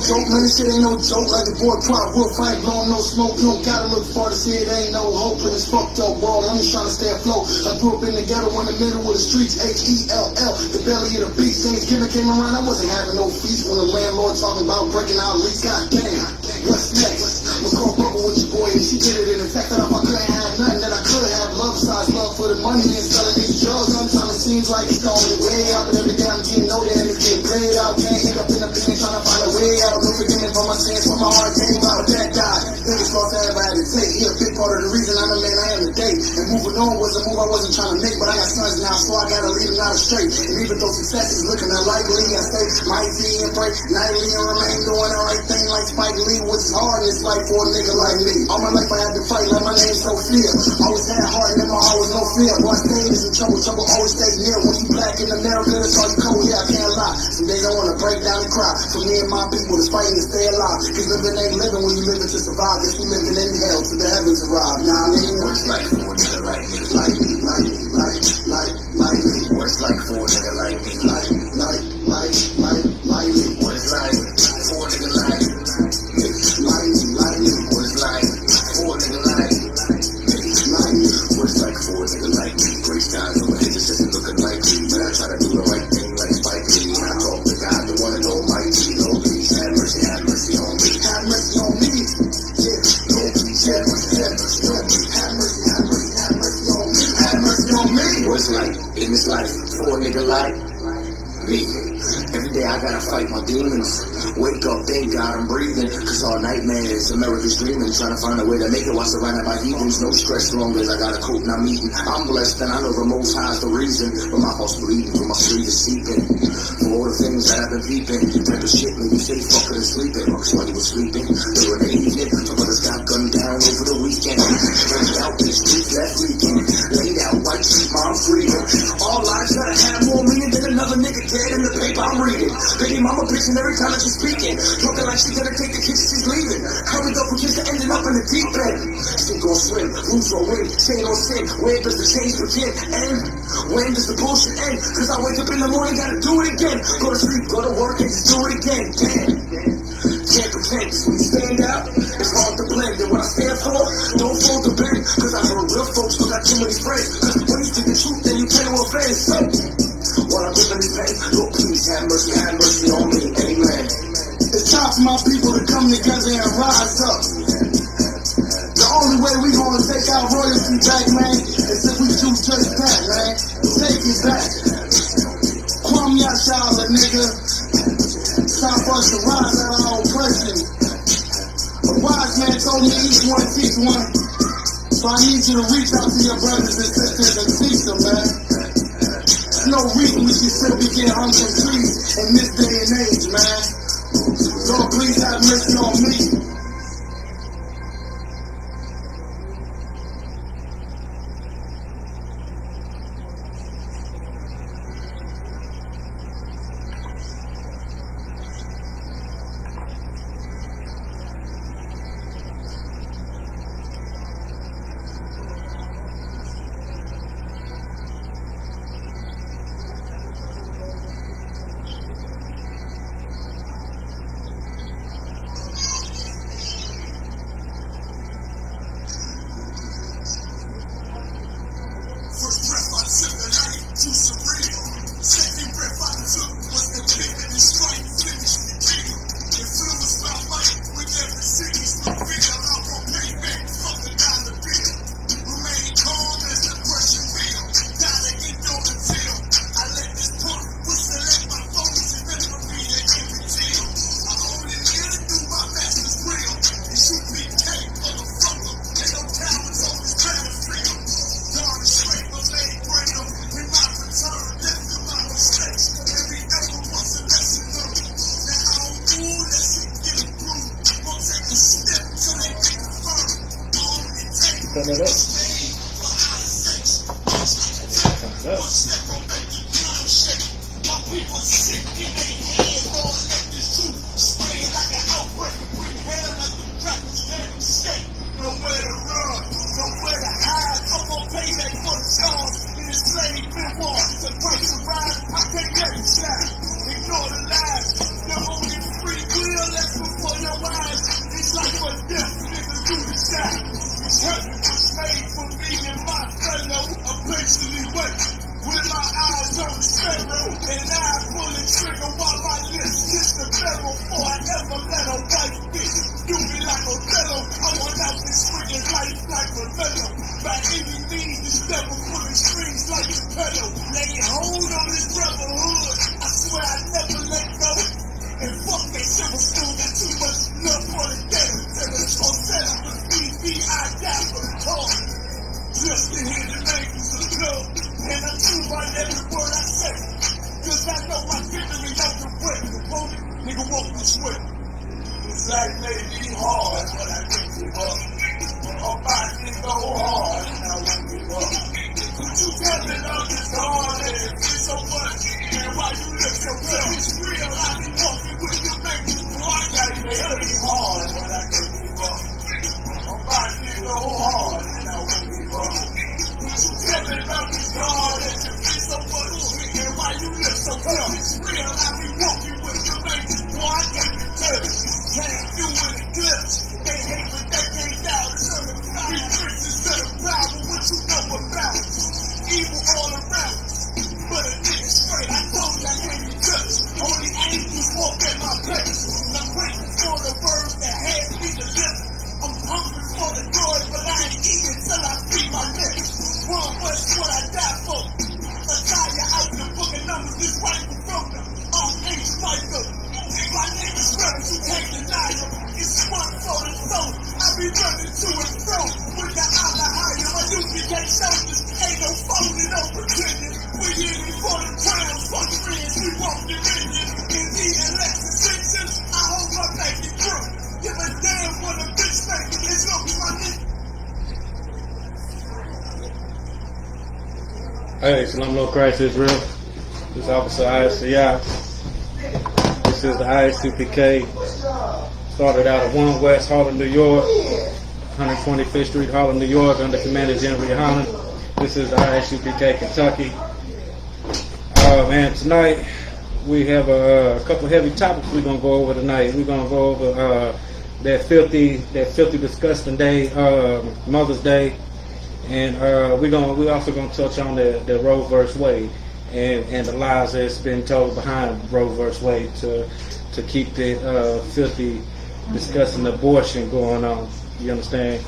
joke, man, this shit ain't no joke. Like the boy Prop, we'll fight, blowing no smoke. You don't gotta look far to see it, ain't no hope in this fucked up world. I'm just trying to stay afloat. I grew up in the ghetto in the middle of the streets, H-E-L-L, the belly of the beast. Thanksgiving came around, I wasn't having no feast when the landlord talking about breaking out leaks. God damn, what's next? McCall Bubble with your boy, and she did it in the fact that if I couldn't have nothing, that I could have love size love for the money and selling these drugs. Sometimes it seems like it's going the way out, but every day I'm getting know that it's getting played out. Can't end up in the pen trying to find a way out. No forgiving for my sins, for my heart came out of that died. Niggas lost that I had to take. He a big part of the reason I'm the man I am today. And moving on was a move I wasn't trying to make, but I got sons now, so I gotta leave them out straight. And even though success is looking unlikely, I stay mighty and pray nightly and remain doing the right thing like Spike Lee, which is hard in this life for a nigga like me. All my life I had to fight like my name's Sophia. Always had heart and in my heart was no fear. Boy, I stayed in trouble, trouble always stay near. When you black in America, that's all you cold, yeah, I can't lie. Some days I wanna break down and cry. For me and my people is fighting to stay alive. Cause living ain't living when you living to survive. Guess we living in hell till the heavens arrive. Nah, I mean, what's like for a nigga like me? Like me, like me, like me. What's like for a nigga like me? Like me. What's like for a nigga like me? Like me. What's like for a nigga like me? What's like for a nigga like me? Great skies over here just isn't looking like me. But I try to do the right thing like Spike Lee. I talk to God, the one and almighty. Lord, please have mercy on me. Have mercy on me. Yeah, Lord, please have mercy on me. Have mercy on me. Have mercy on me. What's like in this life for a nigga like me? Every day I gotta fight my demons. Wake up, thank God I'm breathing. Cause all nightmares, America's dreaming. Trying to find a way to make it while surrounded by heathens. No stress long as I got a coat and I'm eating. I'm blessed and I know the most high is the reason. But my heart's bleeding, but my street is seeping. For all the things that I've been peeping. Type of shit made me say fucking and sleeping. Rocks while you were sleeping. During the evening, my brothers got gunned down over the weekend. Straight out in the streets left leaking. Laid out white sheep, I'm freezing. All lives gotta have more meaning than another nigga dead in the paper I'm reading. Baby mama bitching every time that she's speaking. Talking like she's gonna take the kids, she's leaving. Hurried up with kids that ended up in the deep end. Sink or swim, lose or win, chain or sin. Where does the change begin? And when does the bullshit end? Cause I wake up in the morning, gotta do it again. Go to sleep, go to work, and just do it again. Damn. Can't pretend, cause when you stand out, it's hard to blend. And what I stand for, don't fold the bend. Cause I heard real folks still got too many friends. Cause when you speak the truth, then you tend to offend. So, while I'm living in pain, Lord, please have mercy on me. Amen. It's time for my people to come together and rise up. The only way we gonna take our royalty back, man, is if we do just that, man. Take it back. Kwame Yashala, nigga. It's time for us to rise out of our oppression. A wise man told me each one teach one. So I need you to reach out to your brothers and sisters and teach them, man. There's no reason we should still be getting hung from trees in this day and age, man. Lord, please have mercy on me. Turn it up. Ignore the lies. The only free will that's And now I pull the trigger while my lips kiss the barrel before I ever let a wife bitch do me like a fellow. I want out this friggin' life like a fellow. By any means, this devil pulling strings like a pedal. Laying hold on this brotherhood, I swear I never let go. And fuck that silver spoon, got too much love for the devil. Tell us gon' settle with BB, I die for the talk. Just to hear the names of love. And I'm true by every word I say. Cause I know my victory out the way. Opponent, nigga walk this way. This life may be hard, but I can't give up. I'm about to go hard, and I won't give up. But you tell me love is hard, and it feels so much. And why you look so good? It's real, I be walking with you, make you blind. Life may be hard, but I can't give up. I'm about to go hard, and I won't give up. But you tell me love is hard, and it feels so much. And why you look so good? It's real, I be walking with you, make you blind. Can't do it in clips. They hate but they can't doubt it. We princes to the power, what you know about it? Evil all around us, but a nigga straight. I told you I can't be touched. Only angels walk at my place. I'm grateful for the words that had me delivered. I'm hungry for the joy, but I ain't eating till I feed my lips. One was what I die for. Attire out the book of numbers, this rifle from the Michael. My niggas rebels, you can't deny them. It's one for the soul. I be running to and fro with the Allah higher. My U.P.K shoulders ain't no folding, no pretending. We in it for the crowns, fuck friends, we walk the minion. Indeed, unless it's fiction, I hold my back and through. Give a damn what a bitch making. It's gonna be my nigga. Hey, Shalom Lord Christ Israel. This is Officer I.S.U.P.K. This is the I.S.U.P.K. Started out of 1 West Harlem, New York, 125th Street, Harlem, New York, under Commander GEN.YAHANNA. This is the I.S.U.P.K. Kentucky. Man, tonight we have a couple heavy topics we're gonna go over tonight. We're gonna go over that filthy, disgusting day, Mother's Day, and we also gonna touch on the Roe vs. Wade. And the lies that's been told behind Roe vs. Wade to keep the filthy, disgusting abortion going on. You understand?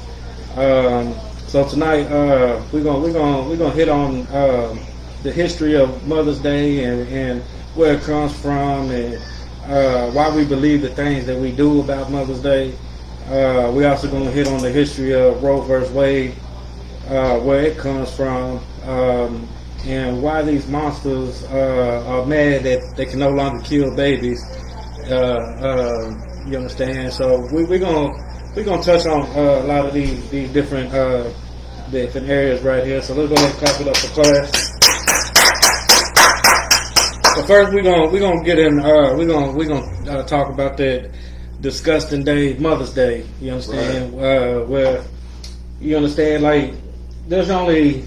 So tonight we're gonna hit on the history of Mother's Day and where it comes from and why we believe the things that we do about Mother's Day. We also gonna hit on the history of Roe vs. Wade, where it comes from. And why these monsters are mad that they can no longer kill babies. You understand? So we're gonna touch on a lot of these different areas right here. So let's go ahead and clap it up for class. So first we're gonna get in. We're gonna talk about that disgusting day, Mother's Day. You understand? Right. Where you understand, like there's only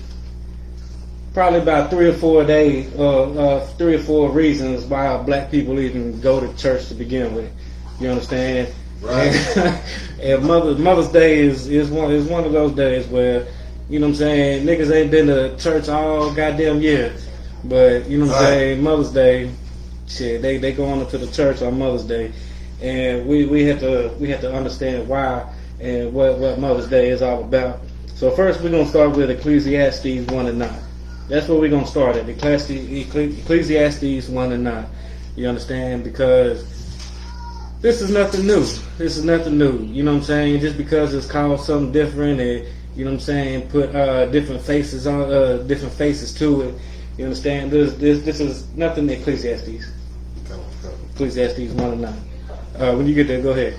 probably about 3 or 4 days, 3 or 4 reasons why black people even go to church to begin with. You understand? Right. And Mother's Day is one of those days where, you know what I'm saying, niggas ain't been to church all goddamn year. But you know what I'm saying, Mother's Day, shit, they go on to the church on Mother's Day. And we have to understand why and what Mother's Day is all about. So first we're gonna start with Ecclesiastes 1:9. That's where we're going to start at, Ecclesiastes 1:9. You understand? Because this is nothing new. This is nothing new. You know what I'm saying? Just because it's called something different and, you know what I'm saying, put different faces to it. You understand? This is nothing Ecclesiastes. Ecclesiastes 1:9. When you get there, go ahead.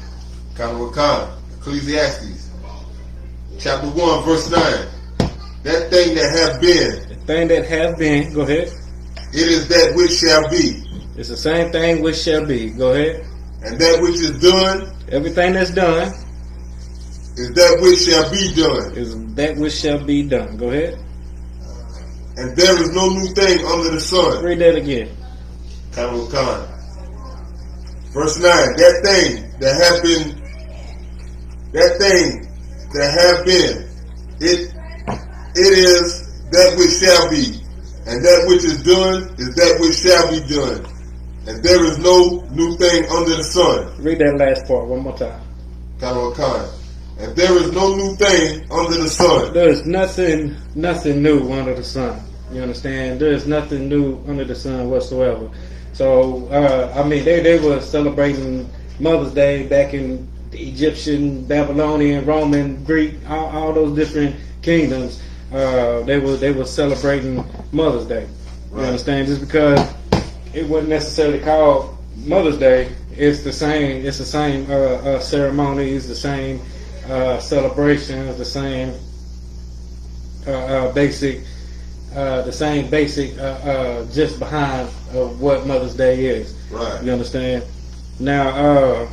Ecclesiastes chapter 1 verse 9. That thing that have been. Thing that have been, go ahead. It is that which shall be. It's the same thing which shall be. Go ahead. And that which is done. Everything that's done. Is that which shall be done. Is that which shall be done. Go ahead. And there is no new thing under the sun. Read that again. Verse 9. That thing that have been. It is that which shall be. And that which is done is that which shall be done. And there is no new thing under the sun. Read that last part one more time. And there is no new thing under the sun. There's nothing new under the sun. You understand? There's nothing new under the sun whatsoever. So, I mean, they were celebrating Mother's Day back in the Egyptian, Babylonian, Roman, Greek, all those different kingdoms. They were celebrating Mother's Day. You understand? Just because it wasn't necessarily called Mother's Day, it's the same. It's the same ceremonies, the same celebrations, the same basic. The same basic just behind what Mother's Day is. Right. You understand? Now,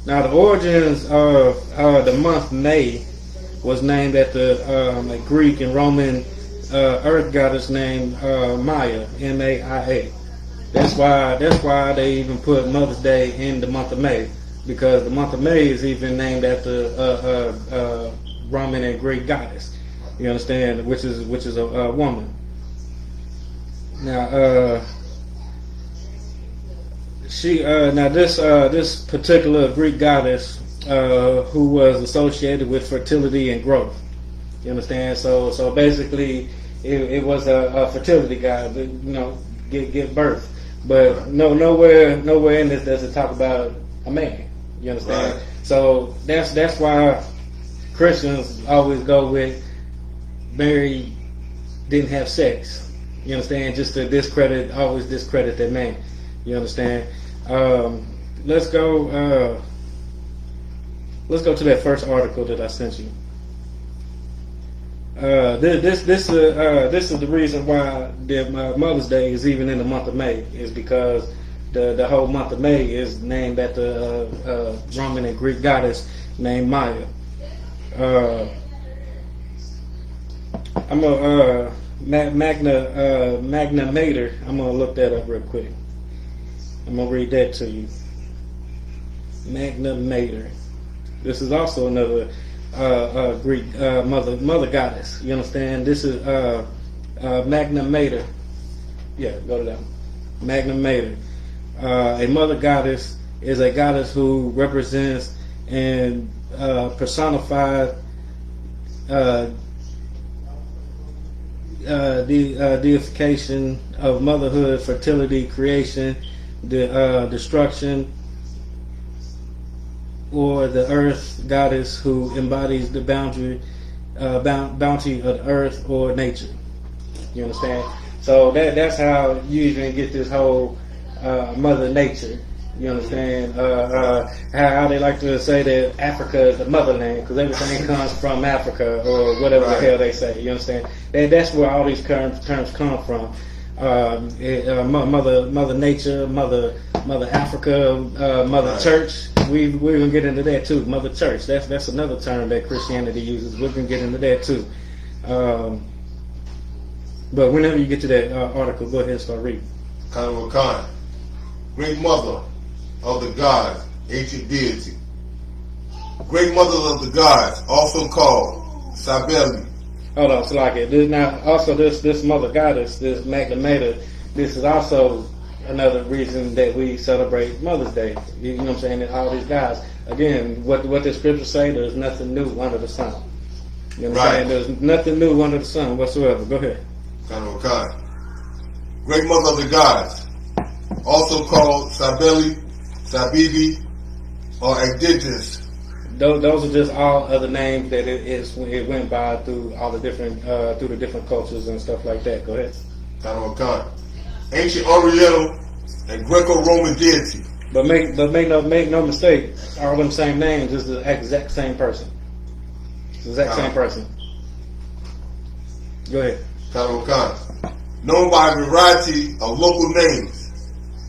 the origins of the month May was named after a Greek and Roman earth goddess named Maya, M-A-I-A. That's why they even put Mother's Day in the month of May, because the month of May is even named after a Roman and Greek goddess. You understand? Which is a woman. Now, this particular Greek goddess who was associated with fertility and growth. You understand? So basically, it was a fertility god. You know, give birth. But nowhere in this does it talk about a man. You understand? Right. So that's why Christians always go with Mary didn't have sex. You understand? Just to always discredit that man. You understand? Let's go to that first article that I sent you. This is the reason why Mother's Day is even in the month of May, is because the whole month of May is named after Roman and Greek goddess named Maya. I'm a Magna Mater. I'm gonna look that up real quick. I'm gonna read that to you. Magna Mater. This is also another Greek mother goddess. You understand? This is Magna Mater. Yeah, go to that one. Magna Mater. A mother goddess is a goddess who represents and personified deification of motherhood, fertility, creation, destruction, or the earth goddess who embodies the bounty of the earth or nature. You understand? So that's how you even get this whole Mother Nature. You understand? How they like to say that Africa is the motherland because everything comes from Africa or whatever the hell they say. You understand? That's where all these terms come from. Mother Nature, Mother Africa, Mother Church. We're gonna get into that too. Mother Church. That's another term that Christianity uses. We're gonna get into that too. But whenever you get to that article, go ahead and start reading. Great Mother of the gods, ancient deity. Great Mother of the gods, also called Sabeli. Hold on, so like it. Now, also this mother goddess, this Magna Mater, this is also another reason that we celebrate Mother's Day. You know what I'm saying? And all these guys. Again, what the scriptures say, there's nothing new under the sun. You know what I'm saying? There's nothing new under the sun whatsoever. Go ahead. Great Mother of the gods, also called Sabeli, Sabibi, or Agditis. Those are just all other names that it went by through all the different through the different cultures and stuff like that. Go ahead. Ancient Oriental and Greco-Roman deity. But make no mistake, all them same names is the exact same person. It's the exact same person. Go ahead. Known by a variety of local names.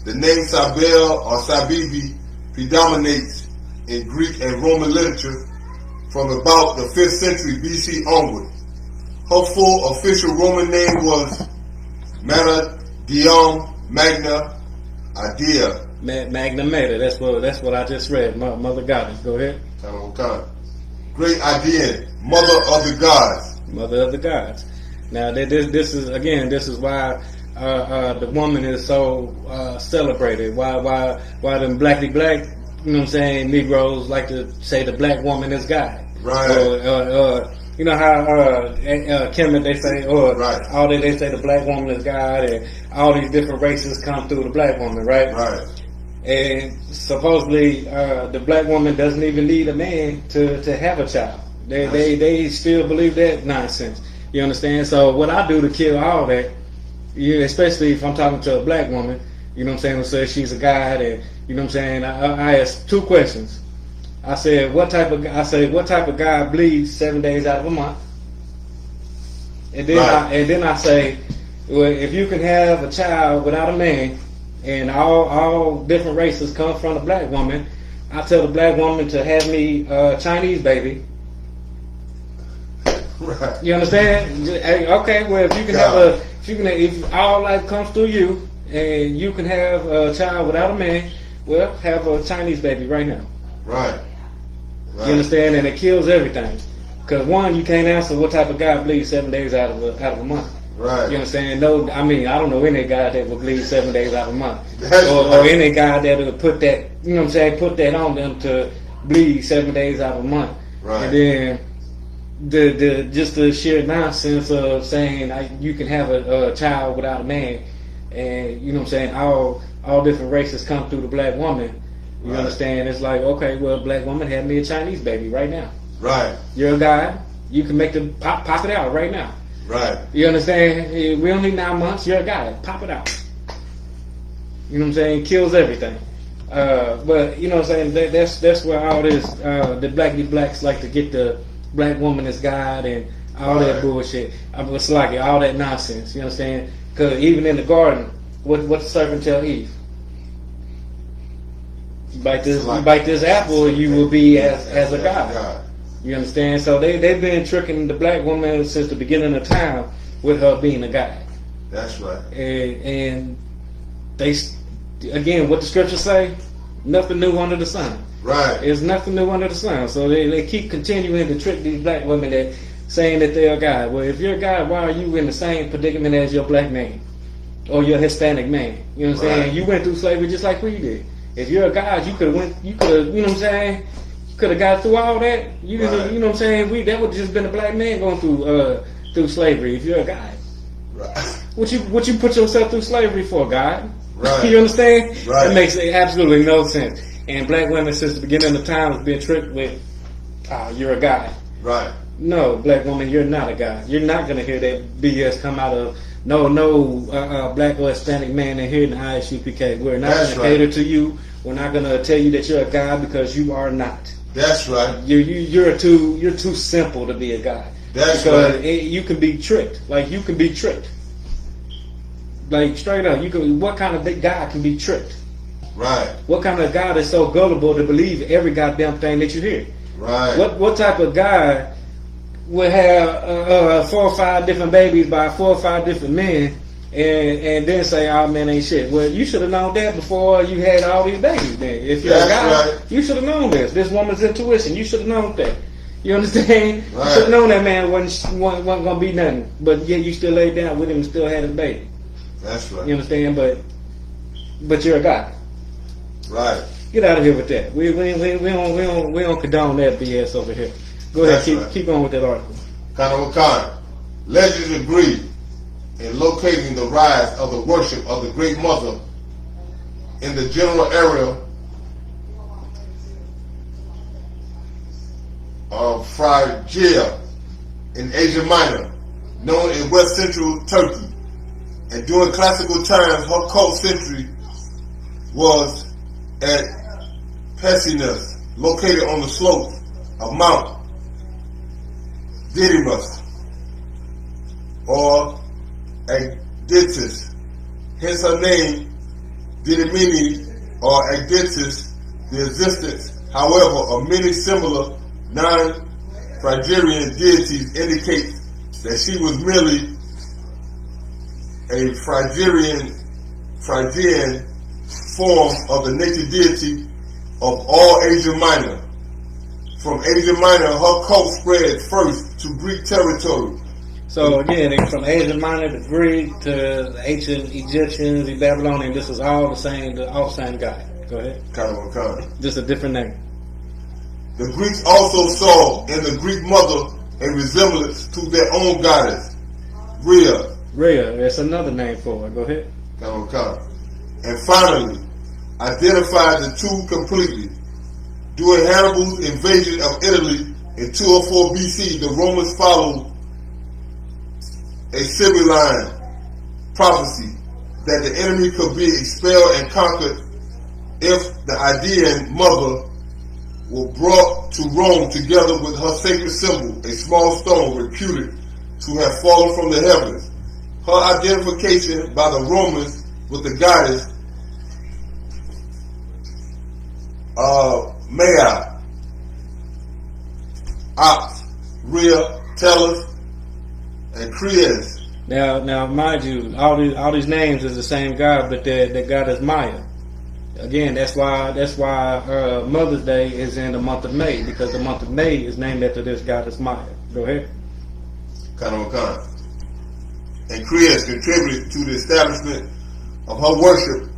The name Sabel or Sabibi predominates in Greek and Roman literature from about the 5th century BC onward. Her full official Roman name was Mata Diom Magna Idea. Magna Mater. That's what I just read. Mother Goddess. Go ahead. Great Idea, Mother of the Gods. Mother of the Gods. Now, this is why the woman is so celebrated. Why them blackity black, you know what I'm saying, Negroes like to say the black woman is God. Right. You know how Kemet they say, or Right. all they say the black woman is God, and all these different races come through the black woman, right? Right. And supposedly the black woman doesn't even need a man to have a child. They still believe that nonsense. You understand? So what I do to kill all that, especially if I'm talking to a black woman, you know what I'm saying, who says she's a God, and you know what I'm saying, I ask two questions. I said, what type of God bleeds 7 days out of a month? And then I say, well, if you can have a child without a man, and all different races come from the black woman, I tell the black woman to have me a Chinese baby. Right. You understand? Okay, well, if all life comes through you, and you can have a child without a man, well, have a Chinese baby right now. Right. You understand? And it kills everything. Because one, you can't answer what type of God bleeds 7 days out of a month. Right. You understand? No, I mean, I don't know any God that will bleed 7 days out of a month. Or any God that will put that, you know what I'm saying, put that on them to bleed 7 days out of a month. Right. And then just the sheer nonsense of saying you can have a child without a man, and you know what I'm saying, all different races come through the black woman. You understand? It's like, okay, well, black woman, have me a Chinese baby right now. Right. You're a God. You can make the pop it out right now. Right. You understand? We don't need 9 months. You're a guy. Pop it out. You know what I'm saying? Kills everything. But you know what I'm saying? That's where all this the blackity blacks like to get the black woman as God and all that bullshit. It's like all that nonsense. You know what I'm saying? Because even in the garden, what the serpent tell Eve? You bite this apple, you will be as a God. You understand? So they've been tricking the black woman since the beginning of time with her being a God. That's right. And they, again, what the scriptures say, nothing new under the sun. Right. There's nothing new under the sun. So they keep continuing to trick these black women that saying that they're a God. Well, if you're a God, why are you in the same predicament as your black man or your Hispanic man? You know what I'm saying? You went through slavery just like we did. If you're a God, you could have, you know what I'm saying? Could have got through all that. You know what I'm saying? That would have just been a black man going through slavery. If you're a God, what you put yourself through slavery for, God? Right. You understand? Right. It makes absolutely no sense. And black women since the beginning of time have been tricked with, you're a God. Right. No, black woman, you're not a God. You're not gonna hear that BS come out of no black or Hispanic man in here in the I.S.U.P.K. We're not gonna cater to you. We're not gonna tell you that you're a God because you are not. That's right. You're too simple to be a God. That's because you can be tricked. Like you can be tricked. Like straight up, what kind of big God can be tricked? Right. What kind of God is so gullible to believe every goddamn thing that you hear? Right. What type of God would have 4 or 5 different babies by 4 or 5 different men and then say, "Oh, man, ain't shit"? Well, you should have known that before you had all these babies. Then, if you're a God, you should have known this. This woman's intuition. You should have known that. You understand? Right. You should have known that man wasn't gonna be nothing. But yet you still laid down with him and still had his baby. That's right. You understand? But you're a God. Right. Get out of here with that. We don't condone that BS over here. Go ahead, keep on with that article. Wakanda. Legends agree in locating the rise of the worship of the Great Mother in the general area of Phrygia in Asia Minor, known in West Central Turkey. And during classical times, her cult century was at Pessinus, located on the slope of Mount Didymus, or Agditis. Hence her name, Didymene, or Agditis. The existence, however, of many similar non-Phrygian deities indicates that she was merely a Phrygian form of the nature deity of all Asia Minor. From Asia Minor, her cult spread first to Greek territory, So again, from Asia Minor to Greek to the ancient Egyptians, the Babylonian, this is all the same guy. Go ahead. Kind. Just a different name. The Greeks also saw in the Greek mother a resemblance to their own goddess, Rhea. Rhea, that's another name for her. Go ahead. Kind. And finally, identified the two completely. During Hannibal's invasion of Italy in 204 BC, the Romans followed a Sibylline prophecy that the enemy could be expelled and conquered if the Idaean mother were brought to Rome together with her sacred symbol, a small stone reputed to have fallen from the heavens. Her identification by the Romans with the goddess Maya, Ops, Rhea, Tellus, and Creus. Now, mind you, all these names is the same God, but the God is Maya. Again, that's why Mother's Day is in the month of May, because the month of May is named after this goddess Maya. Go ahead. Kind. And Creus contributed to the establishment of her worship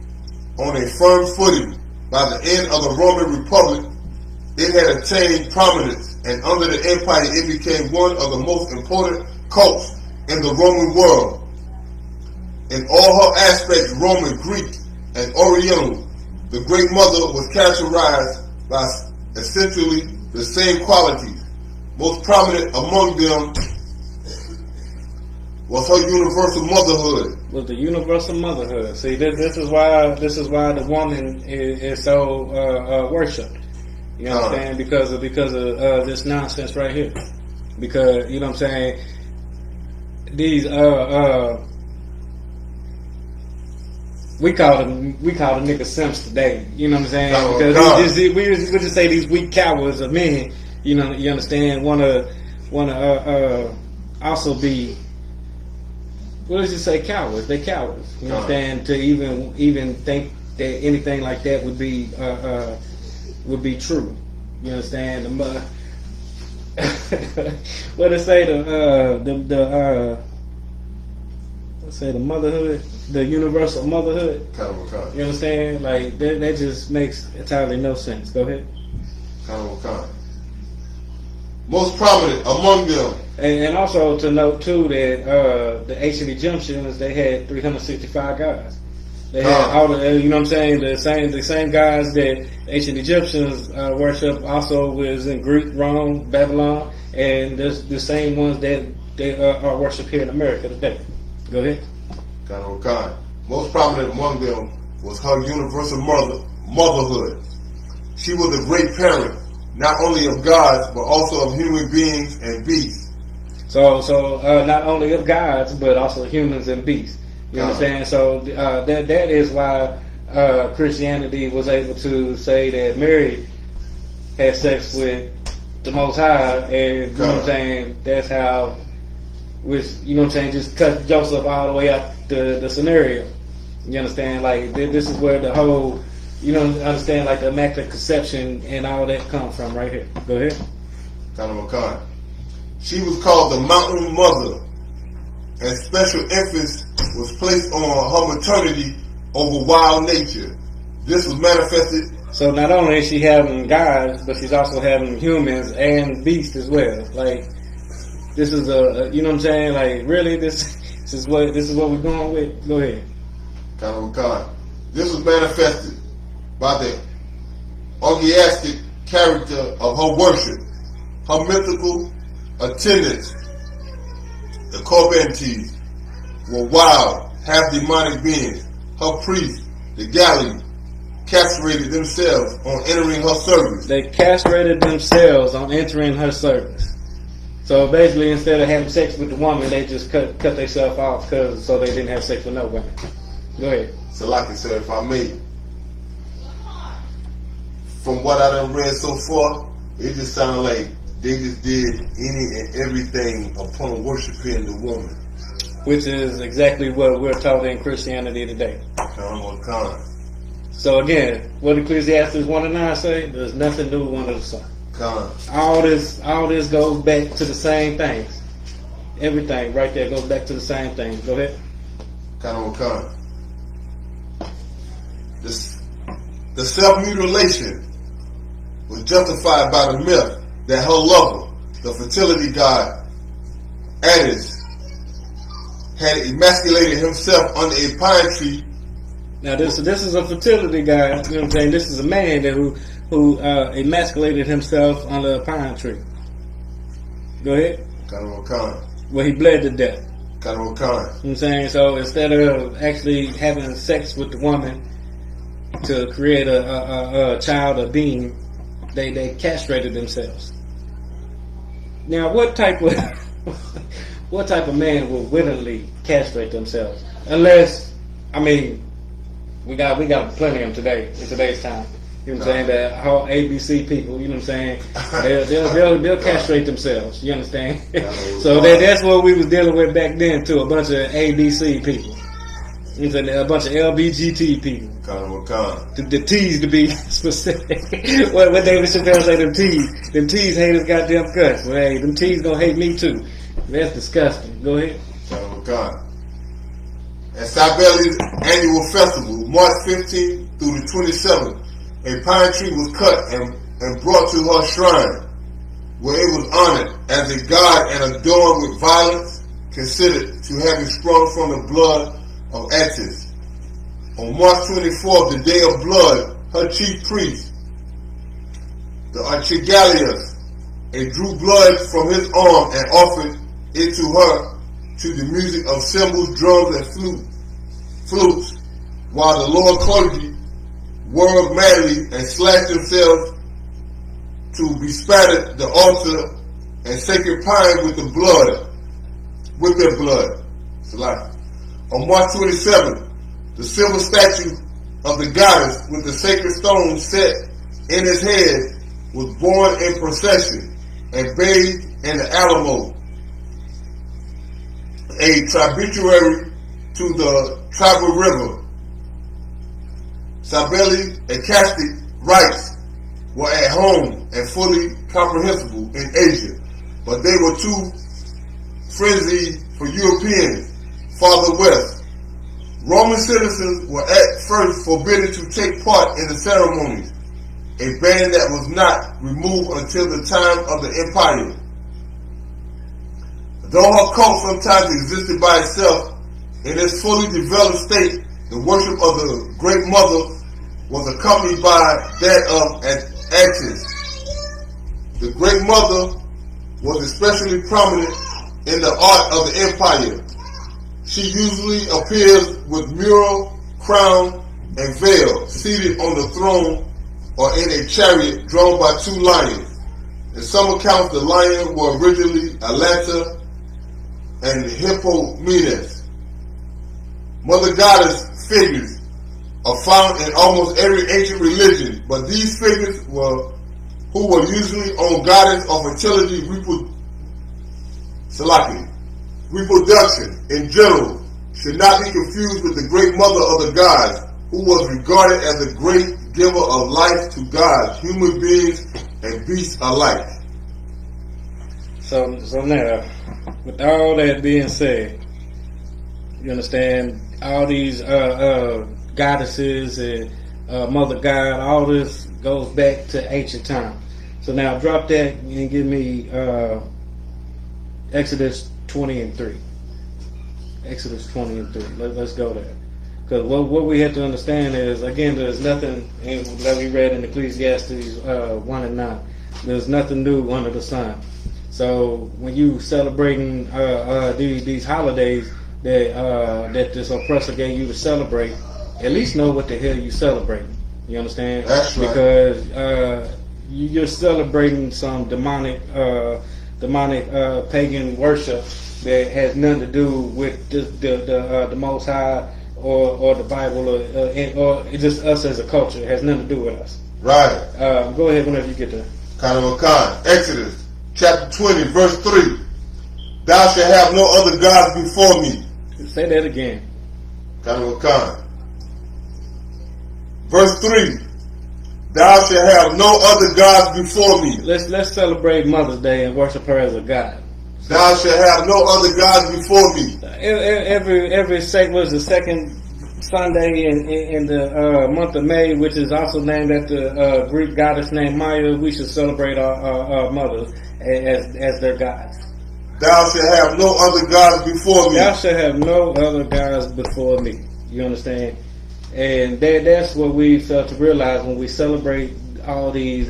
on a firm footing. By the end of the Roman Republic, it had attained prominence, and under the empire, it became one of the most important cults in the Roman world. In all her aspects, Roman, Greek, and Oriental, the Great Mother was characterized by essentially the same qualities. Most prominent among them was her universal motherhood. Was the universal motherhood. See, this is why the woman is so worshipped. You know what I'm saying? Because of this nonsense right here. Because you know what I'm saying. These we call the niggas simps today. You know what I'm saying? Because we just say these weak cowards of men. You know, you understand? Wanna also be. What does it say? Cowards. They cowards. You understand? To even think that anything like that would be true. You understand? What it say? Let's say the motherhood, the universal motherhood. You understand? Like that just makes entirely no sense. Go ahead. Most prominent among them. And also to note too that the ancient Egyptians, they had 365 gods. They had all the, you know what I'm saying, the same gods that ancient Egyptians worship also was in Greek, Rome, Babylon, and there's the same ones that they are worshipped here in America today. Go ahead. Most prominent among them was her universal motherhood. She was a great parent, not only of gods but also of human beings and beasts. So not only of gods, but also humans and beasts. You understand? So that is why Christianity was able to say that Mary had sex with the Most High, and you know what I'm saying? That's how, which you know what I'm saying, just cut Joseph all the way up the scenario. You understand? Like this is where the whole, you know, understand, like the Immaculate Conception and all that come from right here. Go ahead. She was called the Mountain Mother, and special emphasis was placed on her maternity over wild nature. This was manifested. So not only is she having gods, but she's also having humans and beasts as well. Like this is a you know what I'm saying? Like really, this is what we're going with. Go ahead. This was manifested by the orgiastic character of her worship, her mythical attendants, the Corbantes, were wild, half demonic beings. Her priests, the Galli, castrated themselves on entering her service. They castrated themselves on entering her service. So basically, instead of having sex with the woman, they just cut themselves off so they didn't have sex with no women. Go ahead. So like I said, if I may, from what I done read so far, it just sounded like they just did any and everything upon worshiping the woman. Which is exactly what we're taught in Christianity today. So again, what Ecclesiastes 1:9 say? There's nothing new under the sun. All this goes back to the same things. Everything right there goes back to the same thing. Go ahead. The self-mutilation was justified by the myth that her lover, the fertility god I.S.U.P.K, had emasculated himself under a pine tree. Now this is a fertility guy. You know what I'm saying? This is a man that who emasculated himself under a pine tree. Go ahead. Well, he bled to death. You know what I'm saying? So instead of actually having sex with the woman to create a child, a being, they castrated themselves. Now, what type of man will willingly castrate themselves? Unless, I mean, we got plenty of them today in today's time. You know what I'm saying? That whole ABC people, you know what I'm saying? They'll castrate themselves. You understand? So that's what we was dealing with back then too. A bunch of ABC people. You know what I'm saying? A bunch of LBGT people. The T's to be specific. what David Chappelle say? Them T's. Them T's hate his goddamn guts. Well, hey, them T's gonna hate me too. That's disgusting. Go ahead. At Sabeli's annual festival, March 15th through the 27th, a pine tree was cut and brought to her shrine, where it was honored as a god and adorned with violence, considered to have sprung from the blood of I.S.U.P.K. On March 24th, the day of blood, her chief priest, the Archigalius, drew blood from his arm and offered it to her to the music of cymbals, drums, and flutes, while the lower clergy whirled madly and slashed themselves to bespatter the altar and sacred pine with their blood. On March 27th, the silver statue of the goddess with the sacred stone set in his head was borne in procession and bathed in the Alamo, a tributary to the tribal river. Sabelli Ecastic rites were at home and fully comprehensible in Asia, but they were too frenzied for Europeans farther west. Roman citizens were at first forbidden to take part in the ceremonies, a ban that was not removed until the time of the empire. Though her cult sometimes existed by itself, in its fully developed state, the worship of the Great Mother was accompanied by that of Attis. The Great Mother was especially prominent in the art of the empire. She usually appears with mural, crown, and veil, seated on the throne or in a chariot drawn by two lions. In some accounts, the lions were originally Atlanta and Hippomenes. Mother Goddess figures are found in almost every ancient religion, but these figures who were usually on goddess of fertility, reproduction in general, should not be confused with the Great Mother of the gods, who was regarded as the great giver of life to gods, human beings, and beasts alike. So now, with all that being said, you understand, all these goddesses and Mother God, all this goes back to ancient time. So now drop that and give me Exodus 20 and 3. Exodus 20 and 3. Let's go there. Because what we have to understand is, again, there's nothing that we read in Ecclesiastes 1 and 9. There's nothing new under the sun. So when you celebrating these holidays that this oppressor gave you to celebrate, at least know what the hell you celebrating. You understand? That's right. Because you're celebrating some demonic pagan worship that has nothing to do with the Most High or the Bible or just us as a culture. It has nothing to do with us. Right. Go ahead whenever you get there. Exodus chapter 20 verse 3. Thou shalt have no other gods before me. Say that again. Verse 3. Thou shalt have no other gods before me. Let's celebrate Mother's Day and worship her as a god. Thou shalt have no other gods before me. Every was the second Sunday in the month of May, which is also named after the Greek goddess named Maya. We should celebrate our mothers as their gods. Thou shalt have no other gods before me. Thou shalt have no other gods before me. You understand? And that's what we fail to realize when we celebrate all these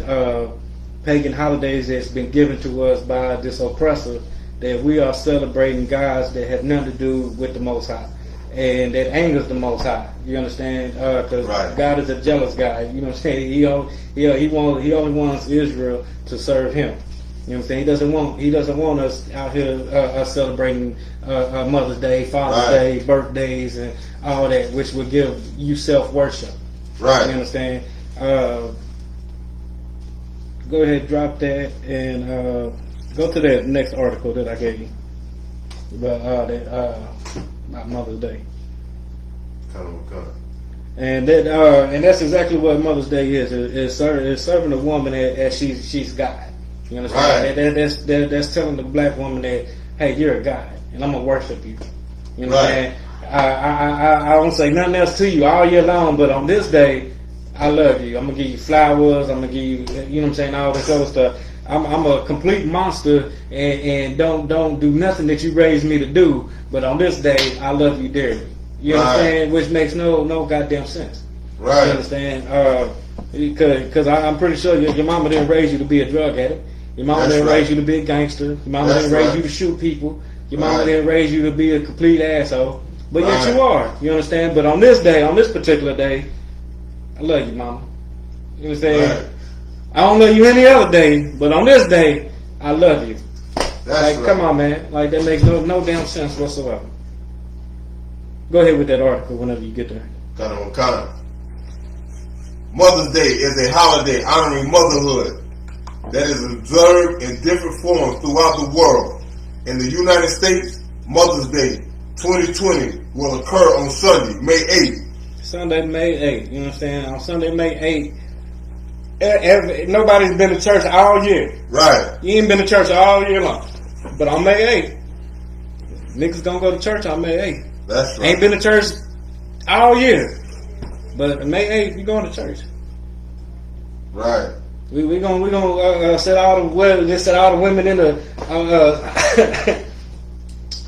pagan holidays that's been given to us by this oppressor, that we are celebrating gods that have nothing to do with the Most High, and that angers the Most High. You understand? Because Right. God is a jealous guy. You know what I'm saying? He only wants Israel to serve Him. You know what I'm saying? He doesn't want us out here celebrating Mother's Day, Father's Right. Day, birthdays, and all that, which would give you self worship. Right. You understand? Go ahead, drop that, and go to that next article that I gave you about Mother's Day. Okay. And that's exactly what Mother's Day is. It's serving a woman as she's God. You understand? Right. That's telling the black woman that, hey, you're a God, and I'm gonna worship you. You know what I'm Right. saying? I don't say nothing else to you all year long, but on this day, I love you. I'm gonna give you flowers. I'm gonna give you, you know what I'm saying, all this other stuff. I'm a complete monster and don't do nothing that you raised me to do. But on this day, I love you dearly. You understand? Which makes no goddamn sense. Right. You understand? Because I'm pretty sure your mama didn't raise you to be a drug addict. Your mama That's didn't right. raise you to be a gangster. Your mama That's didn't raise right. you to shoot people. Your mama Right. didn't raise you to be a complete asshole. But yet Right. you are. You understand? But on this day, on this particular day, I love you, mama. You understand? Right. I don't love you any other day, but on this day, I love you. That's Like, right. come on, man. Like, that makes no damn sense whatsoever. Go ahead with that article whenever you get there. Kind of. Mother's Day is a holiday honoring motherhood that is observed in different forms throughout the world. In the United States, Mother's Day 2020 will occur on Sunday, May 8th. Sunday, May 8th. You know what I'm saying? On Sunday, May 8th, nobody's been to church all year. Right. You ain't been to church all year long. But on May 8th, niggas gonna go to church on May 8th. That's right. Ain't been to church all year. But May 8th, you going to church. Right. We gonna set all the women in the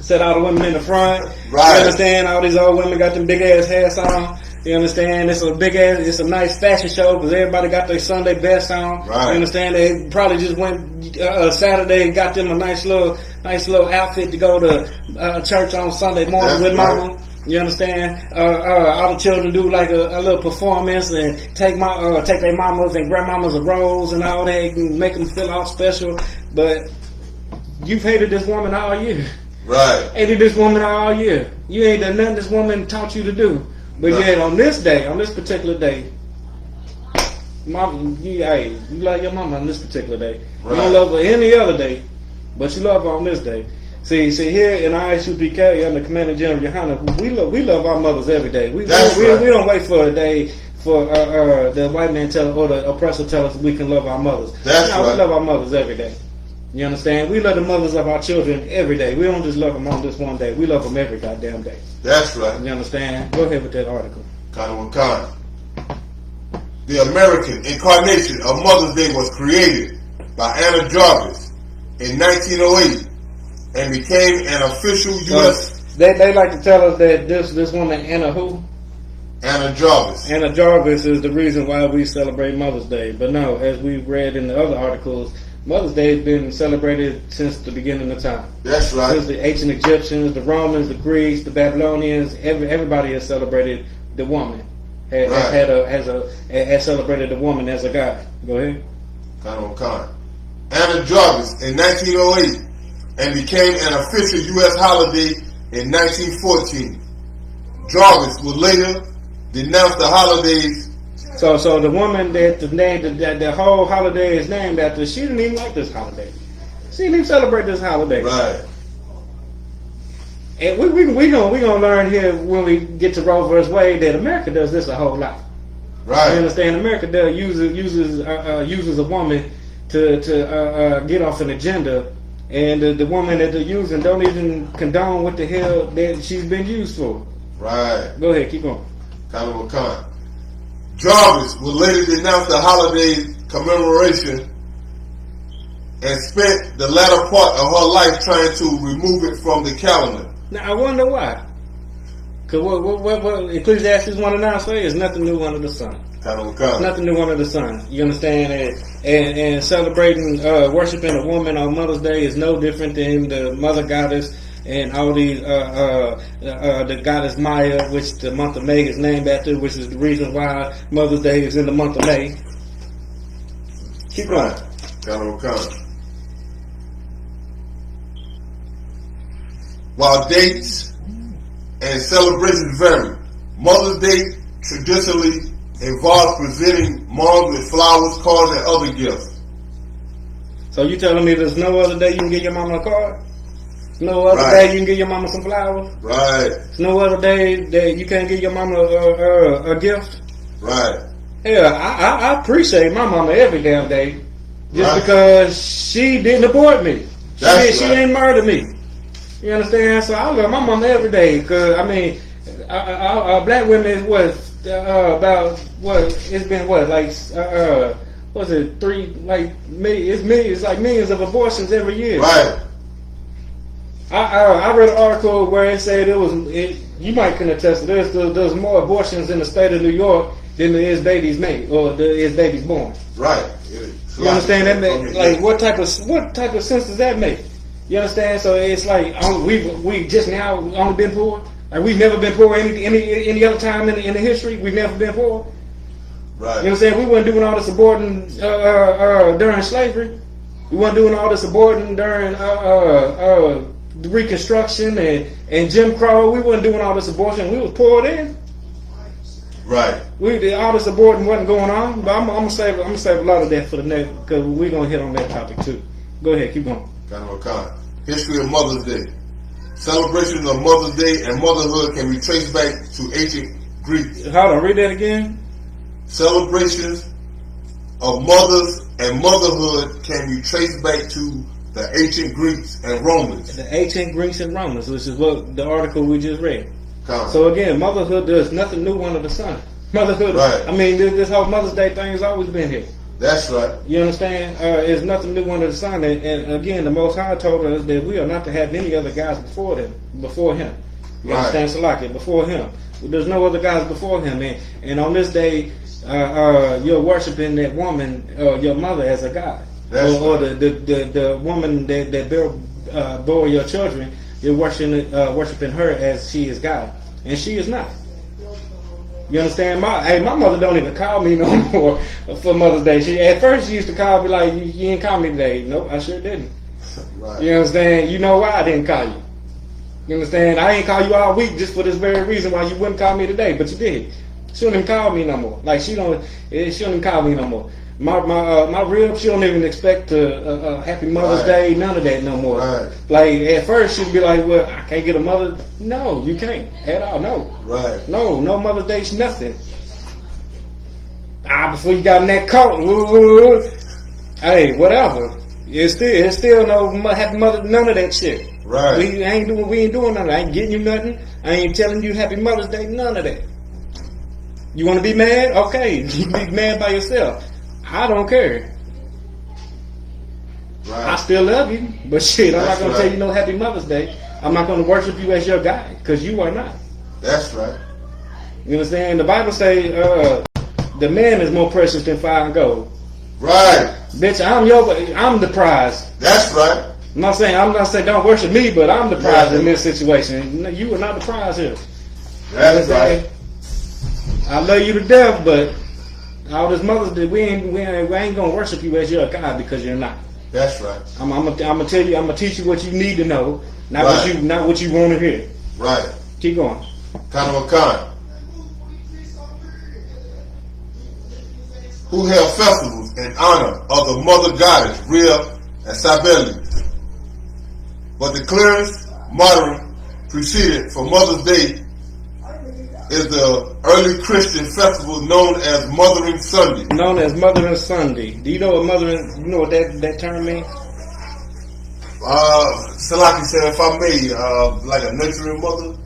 set all the women in the front. Right. You understand? All these old women got them big ass hats on. You understand? It's a nice fashion show because everybody got their Sunday best on. Right. You understand? They probably just went Saturday and got them a nice little outfit to go to church on Sunday morning That's with right. mama. You understand? All the children do like a little performance and take their mamas and grandmamas a rose and all that and make them feel all special. But you've hated this woman all year. Right. Hated this woman all year. You ain't done nothing this woman taught you to do. But Right. yet on this day, on this particular day, mama, you love your mama on this particular day. Right. You don't love her any other day, but you love her on this day. See here in I.S.U.P.K. under Commander General Yohanna, we love our mothers every day. We don't wait for a day for the white man or the oppressor tell us we can love our mothers. That's No, right. we love our mothers every day. You understand? We love the mothers of our children every day. We don't just love them on this one day. We love them every goddamn day. That's right. You understand? Go ahead with that article. Kind. The American incarnation of Mother's Day was created by Anna Jarvis in 1908 and became an official U.S. They like to tell us that this woman Anna who? Anna Jarvis. Anna Jarvis is the reason why we celebrate Mother's Day. But no, as we've read in the other articles, Mother's Day has been celebrated since the beginning of time. That's right. Since the ancient Egyptians, the Romans, the Greeks, the Babylonians, everybody has celebrated the woman. Has celebrated the woman as a god. Go ahead. Kind. Anna Jarvis in 1908 and became an official U.S. holiday in 1914. Jarvis would later denounce the holidays. So the woman that the whole holiday is named after, she didn't even like this holiday. She didn't even celebrate this holiday. Right. And we gonna learn here when we get to Roe vs. Wade that America does this a whole lot. Right. You understand? America uses a woman to get off an agenda and the woman that they're using don't even condone what the hell that she's been used for. Right. Go ahead, keep going. Kind of a con. Jarvis would later denounce the holiday commemoration and spent the latter part of her life trying to remove it from the calendar. Now I wonder why. Cause what Ecclesiastes 1:9 say is nothing new under the sun. Kind of a con. Nothing new under the sun. You understand? And celebrating, worshiping a woman on Mother's Day is no different than the Mother Goddess and all these, the Goddess Maya, which the month of May is named after, which is the reason why Mother's Day is in the month of May. Keep going. Kind of a con. While dates and celebrations vary, Mother's Day traditionally involves presenting moms with flowers, cards, and other gifts. So you telling me there's no other day you can give your mama a card? No other Right. day you can give your mama some flowers? Right, There's no other day that you can't give your mama a gift? right, Hell, I appreciate my mama every damn day. Just Right. because she didn't abort me. That's She right. didn't murder me. You understand? So I love my mama every day. Because, I mean, black women is what? About what? It's been what? Like, what's it? It's like millions of abortions every year. right, I read an article where it said you might can attest to this. There's more abortions in the state of New York than there is babies made or there is babies born. right. You understand that? Like what type of sense does that make? You understand? So it's like we just now only been poor. Like we've never been poor any other time in the history. We've never been poor. Right. You know what I'm saying? We weren't doing all this aborting during slavery. We weren't doing all this aborting during the Reconstruction and Jim Crow. We weren't doing all this abortion. We was poor then. Right. All this aborting wasn't going on. But I'm gonna save a lot of that for the next, because we're gonna hit on that topic too. Go ahead, keep going. Kind of a con. History of Mother's Day. Celebrations of Mother's Day and motherhood can be traced back to ancient Greeks. Hold on, read that again. Celebrations of mothers and motherhood can be traced back to the ancient Greeks and Romans. The ancient Greeks and Romans, which is what the article we just read. Con. So again, motherhood does nothing new under the sun. Motherhood, Right. I mean, this whole Mother's Day thing has always been here. That's right. You understand? It's nothing new under the sun. And again, the Most High told us that we are not to have any other gods before him. You Right. understand? Salaki, before him. There's no other gods before him. And on this day, you're worshiping that woman, your mother, as a god. That's Or right. the woman that bore your children, you're worshiping her as she is God. And she is not. You understand? My mother don't even call me no more for Mother's Day. At first she used to call me like, you didn't call me today. Nope, I sure didn't. Right. You understand? You know why I didn't call you. You understand? I ain't call you all week just for this very reason why you wouldn't call me today, but you did. She don't even call me no more. Like she don't even call me no more. My rib, she don't even expect a happy Mother's Right. Day, none of that no more. Right. Like at first she'd be like, well, I can't get a mother. No, you can't at all. No. Right. No Mother's Day's nothing. Before you got in that coat, hey, whatever. It's still no happy mother, none of that shit. Right. We ain't doing nothing. I ain't getting you nothing. I ain't telling you Happy Mother's Day. None of that. You want to be mad? Okay, you can be mad by yourself. I don't care. Right. I still love you, but shit, I'm not That's gonna right. tell you no Happy Mother's Day. I'm not gonna worship you as your guy, because you are not. That's right. You understand? The Bible say the man is more precious than fire and gold. Right. Bitch, I'm the prize. That's right. I'm not saying don't worship me, but I'm the prize Yeah. in this situation. No, you are not the prize here. That's You right. understand? I love you to death, but all this Mother's Day, we ain't gonna worship you as your God, because you're not. That's right. I'm gonna tell you, I'm gonna teach you what you need to know, not Right. what you want to hear. Right. Keep going. Kind of a con. Who held festivals in honor of the mother goddess, Rhea and Cybele. But the clearest modern precedent for Mother's Day is the early Christian festival known as Mothering Sunday. Known as Mothering Sunday. Do you know what that term means? Salaki said, if I may, like a nurturing mother,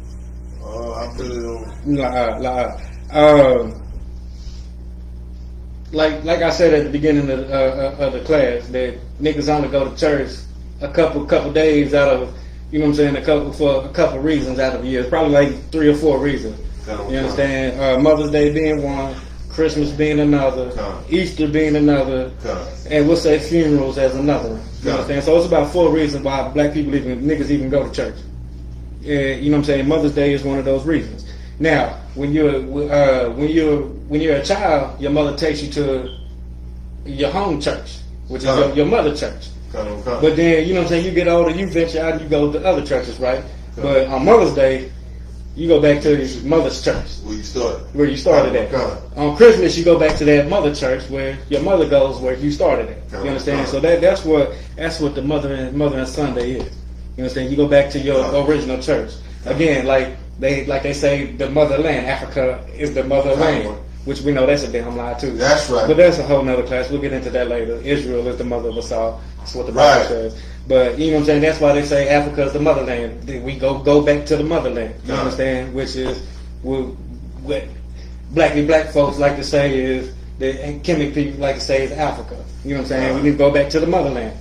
I put it on. Like I said at the beginning of the class, that niggas only go to church a couple days out of, you know what I'm saying, for a couple reasons out of the year. It's probably like 3 or 4 reasons. You understand? Mother's Day being one, Christmas being another, Easter being another, and we'll say funerals as another. You understand? So it's about 4 reasons why black people niggas even go to church. You know what I'm saying? Mother's Day is one of those reasons. Now, when you're a child, your mother takes you to your home church, which is your mother church. But then, you know what I'm saying, you get older, you venture out and you go to other churches, right? But on Mother's Day, you go back to your mother's church. Where you started at. On Christmas, you go back to that mother church where your mother goes where you started at. You understand? So that's what the mother and Sunday is. You understand? You go back to your original church. Again, like they say, the motherland, Africa is the motherland. Which we know that's a damn lie too. That's right. But that's a whole nother class. We'll get into that later. Israel is the mother of us all. That's what the Bible says. But you know what I'm saying? That's why they say Africa is the motherland. We go back to the motherland. You understand? Which is what black folks like to say is, and Kemet people like to say is Africa. You know what I'm saying? We need to go back to the motherland.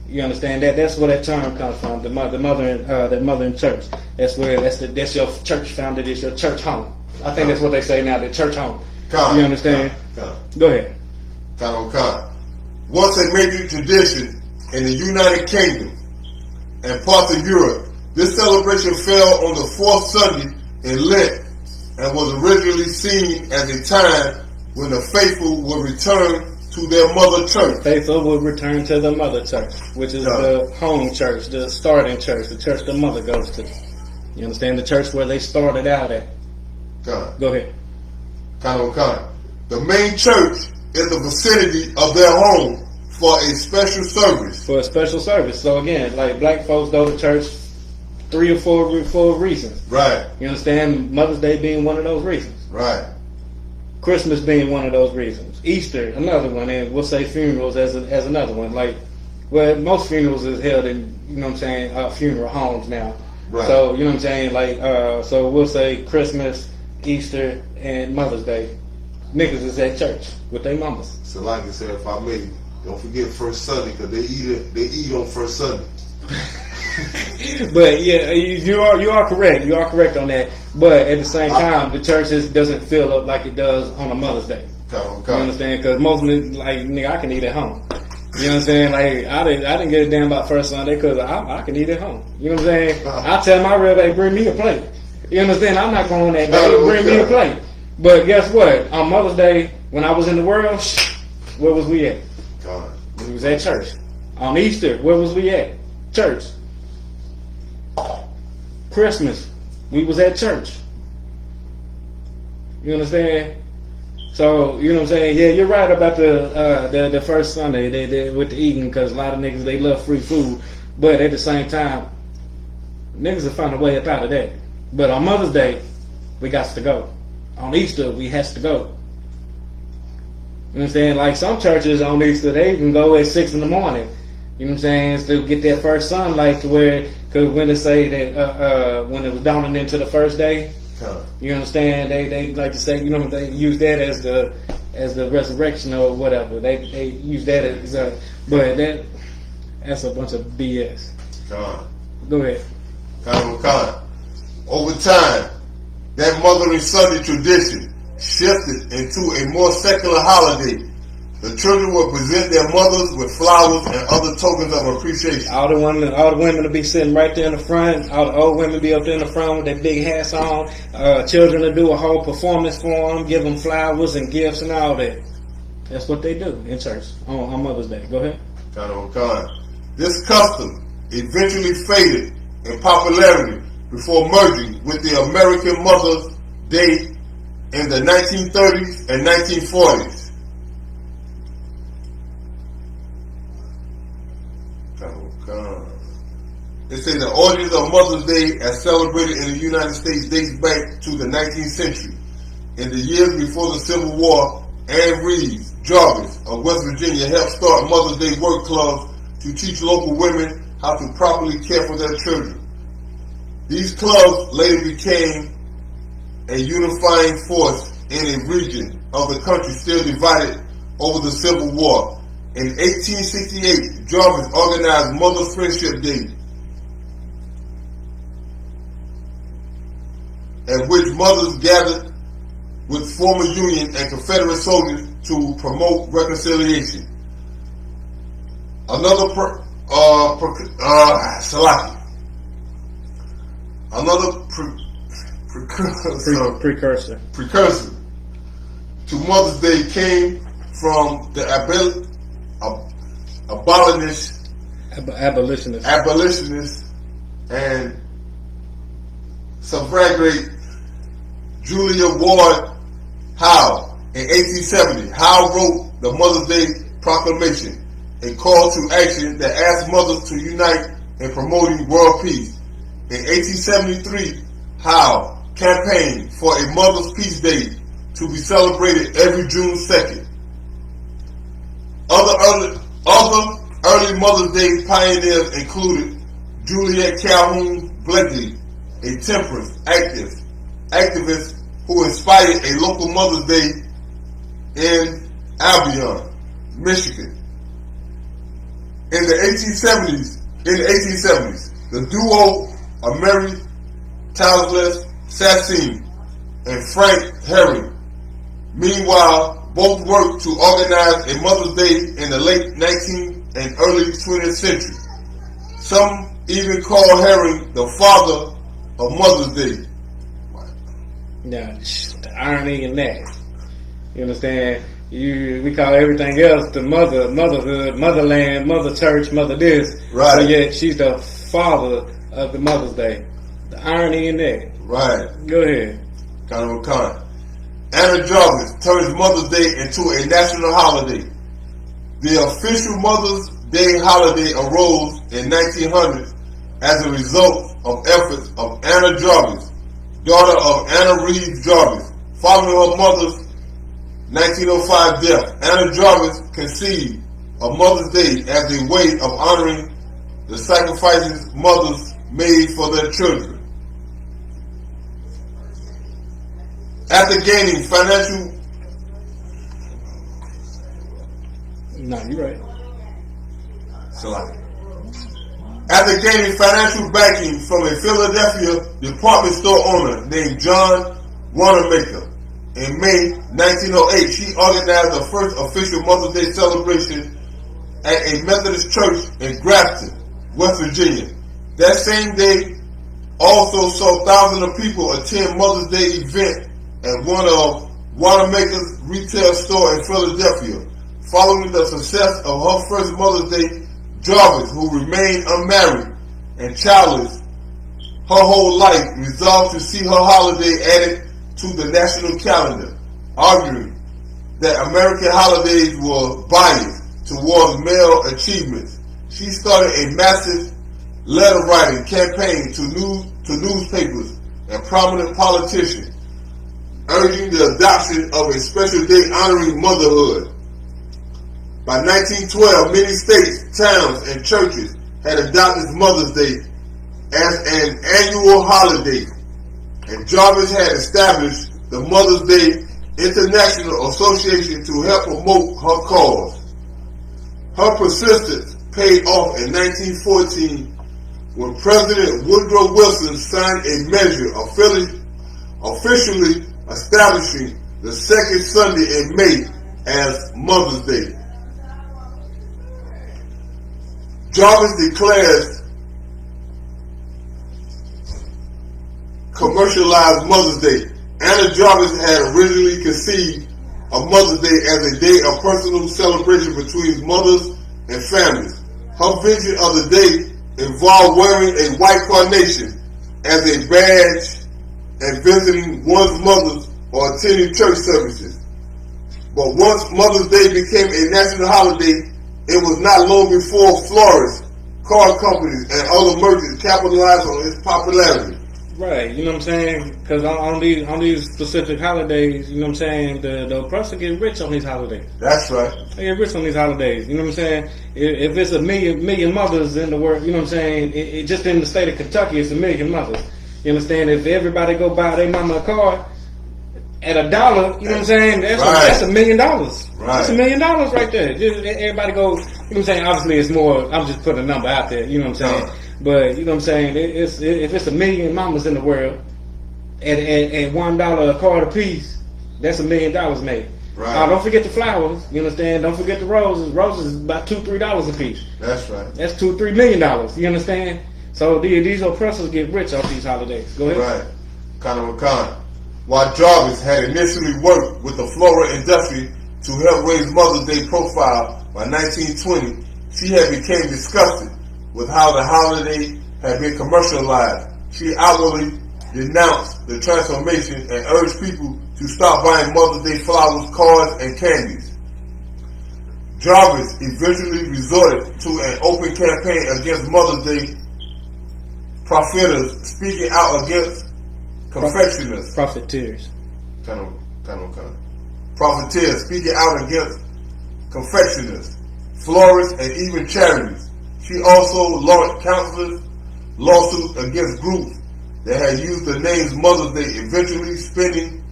You understand that? That's where that term comes from. The mother in church. That's your church founded. It's your church home. I think that's what they say now, the church home. You understand? Go ahead. Once a major tradition in the United Kingdom and parts of Europe, this celebration fell on the 4th Sunday in Lent and was originally seen as a time when the faithful will return to their mother church. Faithful will return to the mother church, which is the home church, the starting church, the church the mother goes to. You understand? The church where they started out at. Go ahead. The main church is the vicinity of their home for a special service. For a special service. So again, like black folks go to church 3 or 4 reasons. Right. You understand? Mother's Day being one of those reasons. Right. Christmas being one of those reasons. Easter, another one, and we'll say funerals as another one. Like, well, most funerals is held in, you know what I'm saying, funeral homes now. Right. So you know what I'm saying, like, so we'll say Christmas, Easter, and Mother's Day. Niggas is at church with their mamas. So like I said, if I may, don't forget first Sunday, because they eat on first Sunday. But yeah, you are correct. You are correct on that. But at the same time, the church doesn't fill up like it does on a Mother's Day. You understand? Because most like nigga, I can eat at home. You know what I'm saying? Like I didn't get a damn about first Sunday because I can eat at home. You know what I'm saying? I tell my real baby, bring me a plate. You understand? I'm not going that day. Bring me a plate. But guess what? On Mother's Day, when I was in the world, where was we at? We was at church. On Easter, where was we at? Church. Christmas, we was at church. You understand? So, you know what I'm saying? Yeah, you're right about the first Sunday they with the eating, because a lot of niggas, they love free food. But at the same time, niggas will find a way up out of that. But on Mother's Day, we got to go. On Easter, we has to go. You know what I'm saying? Like some churches on Easter, they even go at 6 in the morning. You know what I'm saying? To get that first sunlight to where, because when they say that when it was dawning into the first day, you understand? They like to say, you know, they use that as the resurrection or whatever. They use that as but that's a bunch of BS. Go ahead. Over time, that Mothering Sunday tradition shifted into a more secular holiday. The children will present their mothers with flowers and other tokens of appreciation. All the women will be sitting right there in the front. All the old women be up there in the front with their big hats on. Children will do a whole performance for them, give them flowers and gifts and all that. That's what they do in church on Mother's Day. Go ahead. This custom eventually faded in popularity before merging with the American Mother's Day in the 1930s and 1940s. They say the origins of Mother's Day as celebrated in the United States dates back to the 19th century. In the years before the Civil War, Ann Reeves Jarvis of West Virginia helped start Mother's Day work clubs to teach local women how to properly care for their children. These clubs later became a unifying force in a region of the country still divided over the Civil War. In 1868, Jarvis organized Mother's Friendship Day, at which mothers gathered with former Union and Confederate soldiers to promote reconciliation. Another precursor to Mother's Day came from the abolitionists and suffragette Julia Ward Howe. In 1870, Howe wrote the Mother's Day Proclamation, a call to action that asked mothers to unite in promoting world peace. In 1873, Howe campaigned for a Mother's Peace Day to be celebrated every June 2nd. Other early Mother's Day pioneers included Juliet Calhoun Blakely, a temperance activist who inspired a local Mother's Day in Albion, Michigan. In the 1870s, the duo of Mary Towsless Sassoon and Frank Herring, meanwhile, both worked to organize a Mother's Day in the late 19th and early 20th century. Some even call Herring the father of Mother's Day. Yeah, the irony in that. You understand? We call everything else the motherhood, motherland, mother church, mother this. Right. But yet she's the father of the Mother's Day. The irony in that. Right. Go ahead. Kind of a con. Anna Jarvis turns Mother's Day into a national holiday. The official Mother's Day holiday arose in 1900 as a result of efforts of Anna Jarvis, daughter of Anna Reeves Jarvis. Following her mother's 1905 death, Anna Jarvis conceived of Mother's Day as a way of honoring the sacrifices mothers made for their children. After gaining financial... No, you're right. After gaining financial backing from a Philadelphia department store owner named John Wanamaker, in May 1908, she organized the first official Mother's Day celebration at a Methodist church in Grafton, West Virginia. That same day also saw thousands of people attend Mother's Day event at one of Wanamaker's retail store in Philadelphia. Following the success of her first Mother's Day, Jarvis, who remained unmarried and childless her whole life, resolved to see her holiday added to the national calendar, arguing that American holidays were biased towards male achievements. She started a massive letter writing campaign to newspapers and prominent politicians, urging the adoption of a special day honoring motherhood. By 1912, many states, towns, and churches had adopted Mother's Day as an annual holiday, and Jarvis had established the Mother's Day International Association to help promote her cause. Her persistence paid off in 1914 when President Woodrow Wilson signed a measure officially establishing the second Sunday in May as Mother's Day. Jarvis declares commercialized Mother's Day. Anna Jarvis had originally conceived of Mother's Day as a day of personal celebration between mothers and families. Her vision of the day involved wearing a white carnation as a badge and visiting one's mother or attending church services. But once Mother's Day became a national holiday, it was not long before florists, car companies, and other merchants capitalized on its popularity. Right, you know what I'm saying? Because on these specific holidays, you know what I'm saying, the oppressor get rich on these holidays. That's right. They get rich on these holidays. You know what I'm saying? If it's a million mothers in the world, you know what I'm saying? It just in the state of Kentucky, it's a million mothers. You understand? If everybody go buy their mama a car at $1, you know what I'm saying? That's $1 million. Right. That's $1 million right there. Just everybody go. You know what I'm saying? Obviously, it's more. I'm just putting a number out there. You know what I'm saying? But you know what I'm saying? If it's a million mamas in the world at $1 a card a piece, that's $1 million made. Right. Don't forget the flowers. You understand? Don't forget the roses. Roses is about $2-3 a piece. That's right. That's $2-3 million. You understand? So these oppressors get rich off these holidays. Go ahead. Right. Kind. While Jarvis had initially worked with the floral industry to help raise Mother's Day profile by 1920, she had become disgusted with how the holiday had been commercialized. She outwardly denounced the transformation and urged people to stop buying Mother's Day flowers, cards, and candies. Jarvis eventually resorted to an open campaign against Mother's Day profiteers, speaking out against confectioners. Profiteers. Kind of. Profiteers, speaking out against confectioners, florists, and even charities. She also launched countless lawsuits against groups that had used the names Mother's Day, eventually spending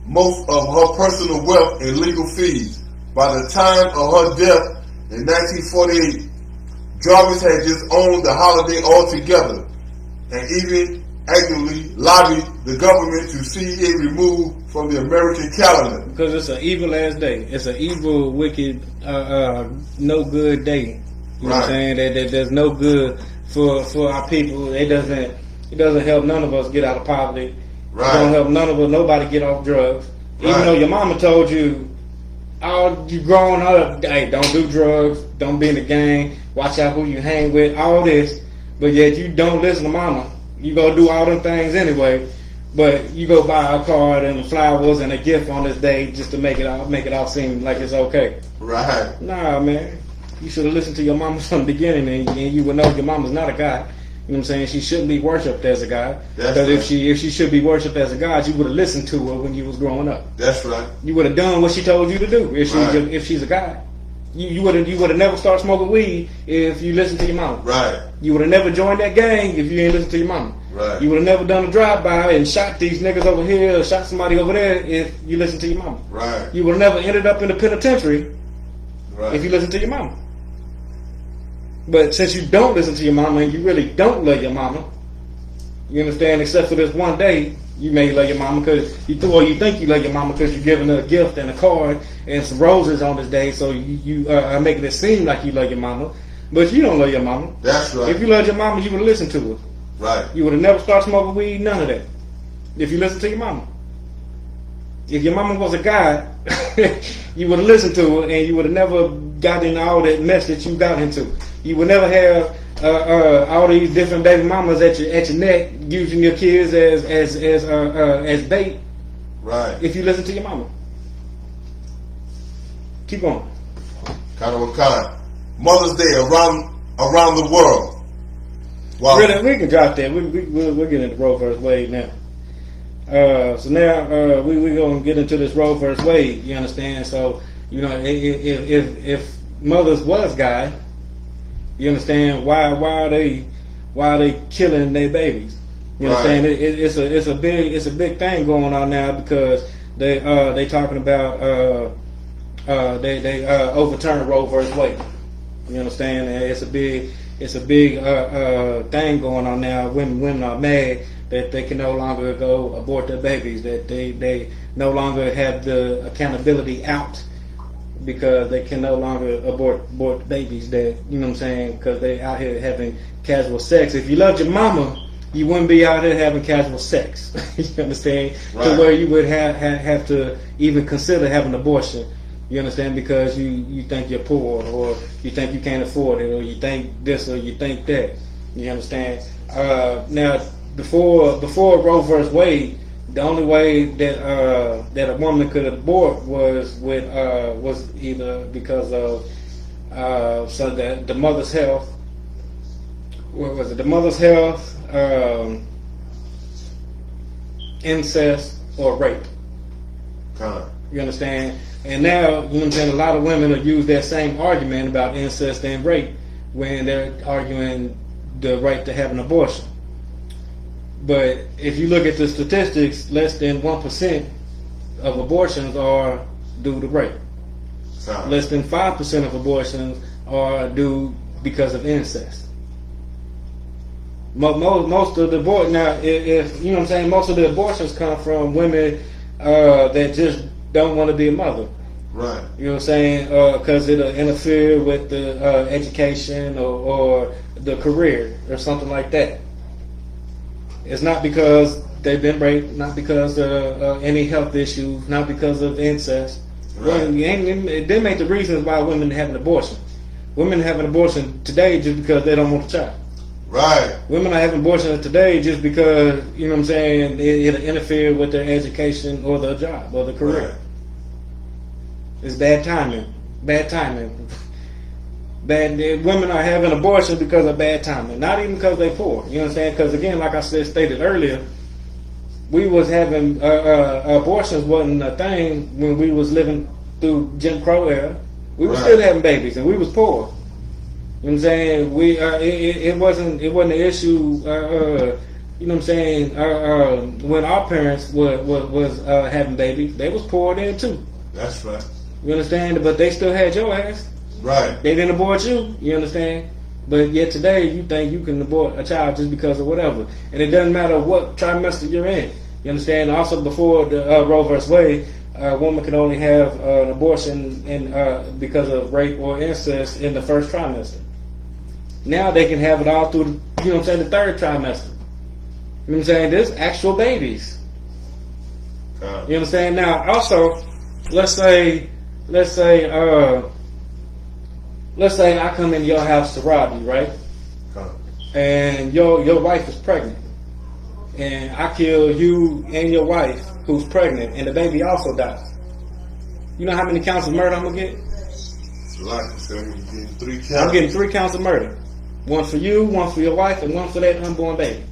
most of her personal wealth in legal fees. By the time of her death in 1948, Jarvis had just owned the holiday altogether and even actively lobbied the government to see it removed from the American calendar. Because it's an evil ass day. It's an evil, wicked, no good day. You know what I'm saying? That there's no good for our people. It doesn't help none of us get out of poverty. Right. It don't help nobody get off drugs. Even though your mama told you, oh, you growing up, hey, don't do drugs, don't be in the gang, watch out who you hang with, all this, but yet you don't listen to mama. You go do all them things anyway, but you go buy a card and flowers and a gift on this day just to make it all seem like it's okay. Right. Nah, man. You should have listened to your mama from the beginning, and you would know your mama's not a god. You know what I'm saying? She shouldn't be worshipped as a god. Because if she should be worshipped as a god, you would have listened to her when you was growing up. That's right. You would have done what she told you to do if she's a god. You would have never started smoking weed if you listened to your mama. Right. You would have never joined that gang if you didn't listen to your mama. Right. You would have never done a drive-by and shot these niggas over here or shot somebody over there if you listened to your mama. Right. You would have never ended up in the penitentiary Right. if you listened to your mama. But since you don't listen to your mama and you really don't love your mama, you understand, except for this one day, you may love your mama because you think you love your mama because you're giving her a gift and a card and some roses on this day, so you are making it seem like you love your mama, but you don't love your mama. That's right. If you loved your mama, you would have listened to her. Right. You would have never started smoking weed, none of that. If you listened to your mama. If your mama was a god, you would have listened to her and you would have never got into all that mess that you got into. You would never have all these different baby mamas at your neck using your kids as bait. Right. If you listen to your mama. Keep going. Kind. Mother's Day around the world. Wow. Really, we can drop that. We're getting into Roe versus Wade now. So now we're gonna get into this Roe versus Wade. You understand? So you know, if mothers was God, you understand why are they killing their babies? You understand? Right. It's a big thing going on now because they talking about they overturned Roe versus Wade. You understand? And it's a big thing going on now. Women are mad that they can no longer go abort their babies, that they no longer have the accountability out because they can no longer abort babies that, you know what I'm saying, because they out here having casual sex. If you loved your mama, you wouldn't be out here having casual sex. You understand? Right. To where you would have to even consider having an abortion. You understand? Because you think you're poor, or you think you can't afford it, or you think this, or you think that. You understand? Now, before Roe versus Wade, the only way that a woman could abort was either because of so that the mother's health. What was it? The mother's health, incest or rape. You understand? And now, you know what I'm saying, a lot of women will use that same argument about incest and rape when they're arguing the right to have an abortion. But if you look at the statistics, less than 1% of abortions are due to rape. Less than 5% of abortions are due because of incest. Most of the abortions, now, if you know what I'm saying, most of the abortions come from women that just don't want to be a mother. Right. You know what I'm saying? Because it'll interfere with the education or the career or something like that. It's not because they've been raped, not because of any health issues, not because of incest. Right. They make the reasons why women have an abortion. Women have an abortion today just because they don't want a child. Right. Women are having abortions today just because, you know what I'm saying, it'll interfere with their education or their job or their career. Right. It's bad timing. Bad timing. Women are having abortions because of bad timing. Not even because they're poor. You know what I'm saying? Because again, like I stated earlier, we was having abortions wasn't a thing when we was living through Jim Crow era. We were still having babies and we was poor. You know what I'm saying? It wasn't an issue. You know what I'm saying? When our parents was having babies, they was poor then too. That's right. You understand? But they still had your ass. Right. They didn't abort you. You understand? But yet today you think you can abort a child just because of whatever, and it doesn't matter what trimester you're in. You understand? Also, before the Roe vs. Wade, a woman could only have an abortion because of rape or incest in the first trimester. Now they can have it all through, you know what I'm saying, the third trimester. You know what I'm saying? There's actual babies. You understand? Now, also, let's say I come in your house to rob you, right? And your wife is pregnant, and I kill you and your wife who's pregnant, and the baby also dies. You know how many counts of murder I'm gonna get? It's a lot. So you're getting 3 counts. I'm getting 3 counts of murder. One for you, one for your wife, and one for that unborn baby.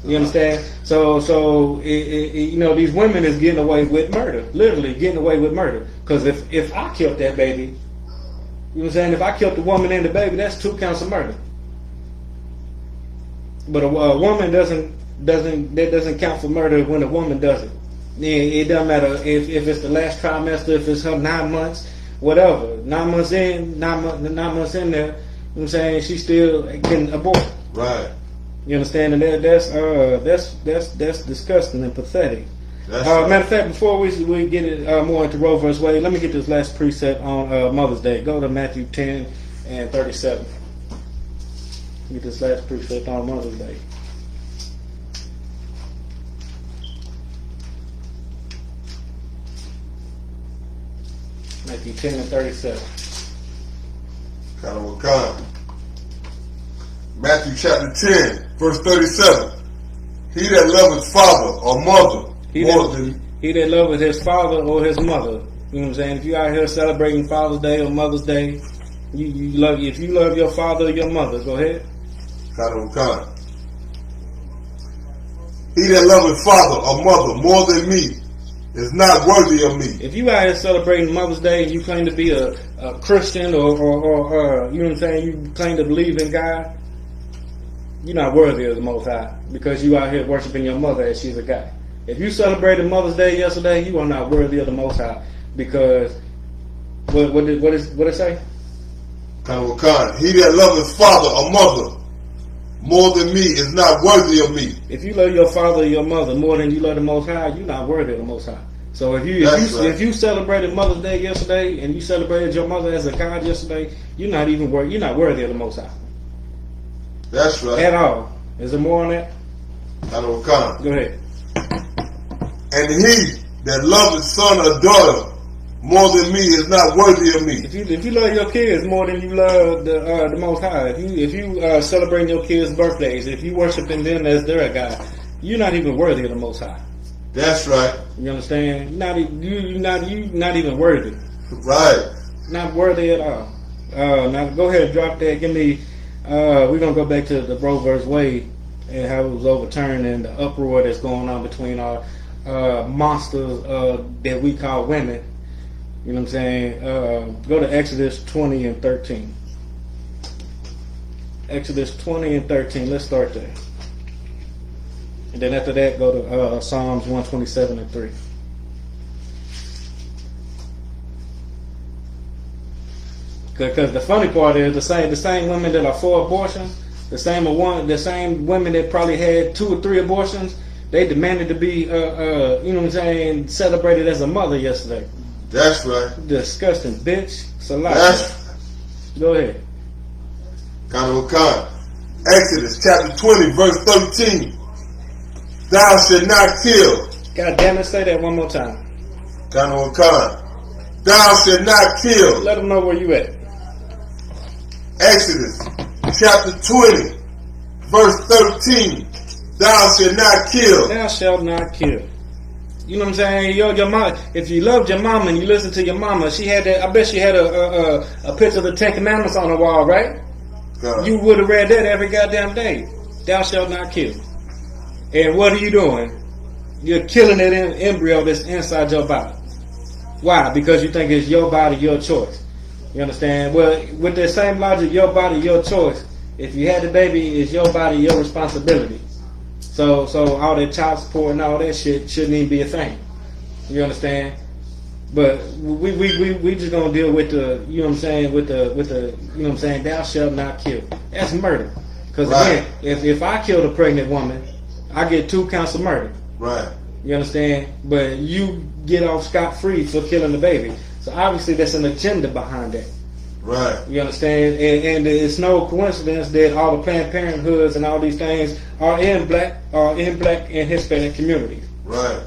You understand? So you know, these women is getting away with murder, literally getting away with murder. Because if I killed that baby, you know what I'm saying? If I killed the woman and the baby, that's 2 counts of murder. But a woman doesn't count for murder when a woman does it. It doesn't matter if it's the last trimester, if it's her 9 months, whatever. 9 months in, 9 months in there. You know what I'm saying? She still can abort. Right. You understand? And that's disgusting and pathetic. Matter of fact, before we get it more into Roe vs. Wade, let me get this last precept on Mother's Day. Go to Matthew 10 and 37. Get this last precept on Mother's Day. Matthew 10 and 37. Matthew chapter 10, verse 37. He that loveth father or mother he that loveth his father or his mother. You know what I'm saying? If you out here celebrating Father's Day or Mother's Day, if you love your father or your mother, go ahead. He that loveth father or mother more than me is not worthy of me. If you out here celebrating Mother's Day and you claim to be a Christian or you know what I'm saying, you claim to believe in God, you're not worthy of the Most High because you out here worshiping your mother as she's a guy. If you celebrated Mother's Day yesterday, you are not worthy of the Most High because what did it say? He that loveth father or mother more than me is not worthy of me. If you love your father or your mother more than you love the Most High, you're not worthy of the Most High. So if you celebrated Mother's Day yesterday and you celebrated your mother as a god yesterday, you're not worthy of the Most High. That's right. At all. Is there more on that? Go ahead. And he that loveth son or daughter more than me is not worthy of me. If you love your kids more than you love the Most High, if you celebrating your kids' birthdays, if you worshiping them as their God, you're not even worthy of the Most High. That's right. You understand? You're not even worthy. Right. Not worthy at all. Now go ahead and drop that. Give me. We're gonna go back to the Roe vs. Wade and how it was overturned and the uproar that's going on between our monsters that we call women. You know what I'm saying? Go to Exodus 20 and 13. Exodus 20 and 13. Let's start there. And then after that, go to Psalms 127 and 3. Because the funny part is the same women that are for abortions, the same women that probably had 2 or 3 abortions, they demanded to be, you know what I'm saying, celebrated as a mother yesterday. That's right. Disgusting, bitch. That's Go ahead. Exodus chapter 20, verse 13. Thou shalt not kill. God damn it, say that one more time. Thou shalt not kill. Let them know where you at. Exodus chapter 20, verse 13. Thou shalt not kill. Thou shalt not kill. You know what I'm saying? Your mom. If you loved your mama and you listened to your mama, she had that. I bet she had a picture of the 10 Commandments on the wall, right? God. You would have read that every goddamn day. Thou shalt not kill. And what are you doing? You're killing that embryo that's inside your body. Why? Because you think it's your body, your choice. You understand? Well, with the same logic, your body, your choice. If you had the baby, it's your body, your responsibility. So all that child support and all that shit shouldn't even be a thing. You understand? But we just gonna deal with the, you know what I'm saying, with the you know what I'm saying, thou shalt not kill. That's murder. Because right. Again, if I killed a pregnant woman, I get 2 counts of murder. Right. You understand? But you get off scot-free for killing the baby. So obviously there's an agenda behind that. Right. You understand? And it's no coincidence that all the Planned Parenthoods and all these things are in black and Hispanic communities. Right.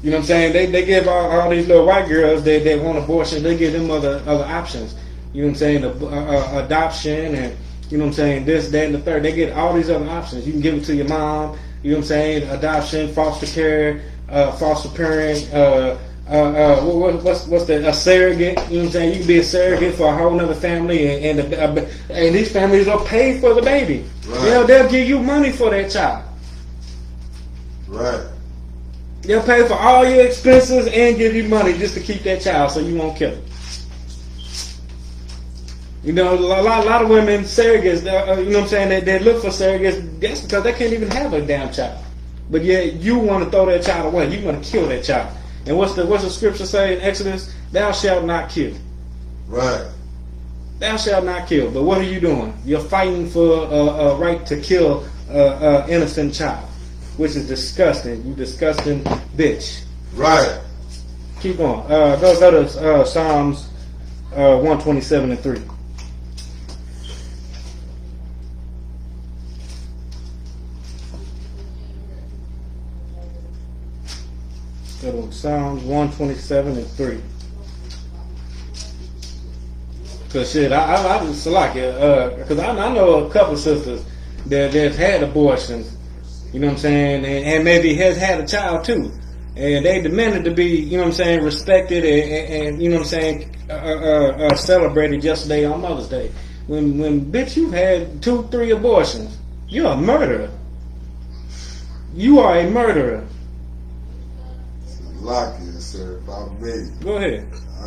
You know what I'm saying? They give all these little white girls that want abortion, they give them other options. You know what I'm saying? Adoption and, you know what I'm saying, this, that, and the third. They get all these other options. You can give it to your mom, you know what I'm saying, adoption, foster care, foster parent, what's that? A surrogate. You know what I'm saying? You can be a surrogate for a whole nother family, and these families are paid for the baby. Right. They'll give you money for that child. Right. They'll pay for all your expenses and give you money just to keep that child, so you won't kill it. You know, a lot of women surrogates. You know what I'm saying? They look for surrogates. That's because they can't even have a damn child. But yet you want to throw that child away. You want to kill that child. And what's the scripture say in Exodus? Thou shalt not kill. Right. Thou shalt not kill. But what are you doing? You're fighting for a right to kill an innocent child, which is disgusting. You disgusting bitch. Right. Keep going. Go to Psalms 127 and 3. Go to Psalms 127 and 3. Cause shit, I was like it. Cause I know a couple sisters that had abortions. You know what I'm saying, and maybe has had a child too, and they demanded to be, you know what I'm saying, respected and you know what I'm saying, celebrated yesterday on Mother's Day. When bitch, you've had 2-3 abortions, you're a murderer. You are a murderer. Lock it, sir. If I may. Go ahead. I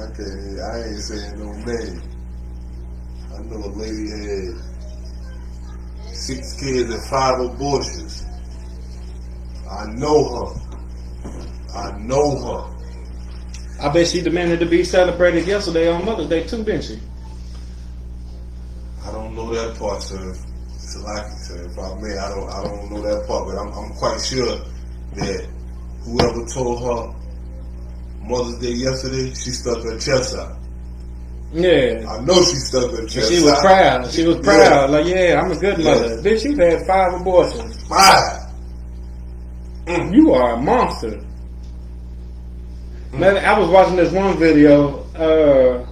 ain't saying no name. I know a lady had 6 kids and 5 abortions. I know her. I bet she demanded to be celebrated yesterday on Mother's Day too, didn't she? I don't know that part, sir. Salaki, sir. If I may, I don't know that part, but I'm quite sure that whoever told her Mother's Day yesterday, she stuck her chest out. Yeah. I know she stuck her chest out. She was proud. She was proud. Yeah. Like, yeah, I'm a good mother. Yeah. Bitch, you've had 5 abortions. 5. You are a monster. Man, I was watching this one video. I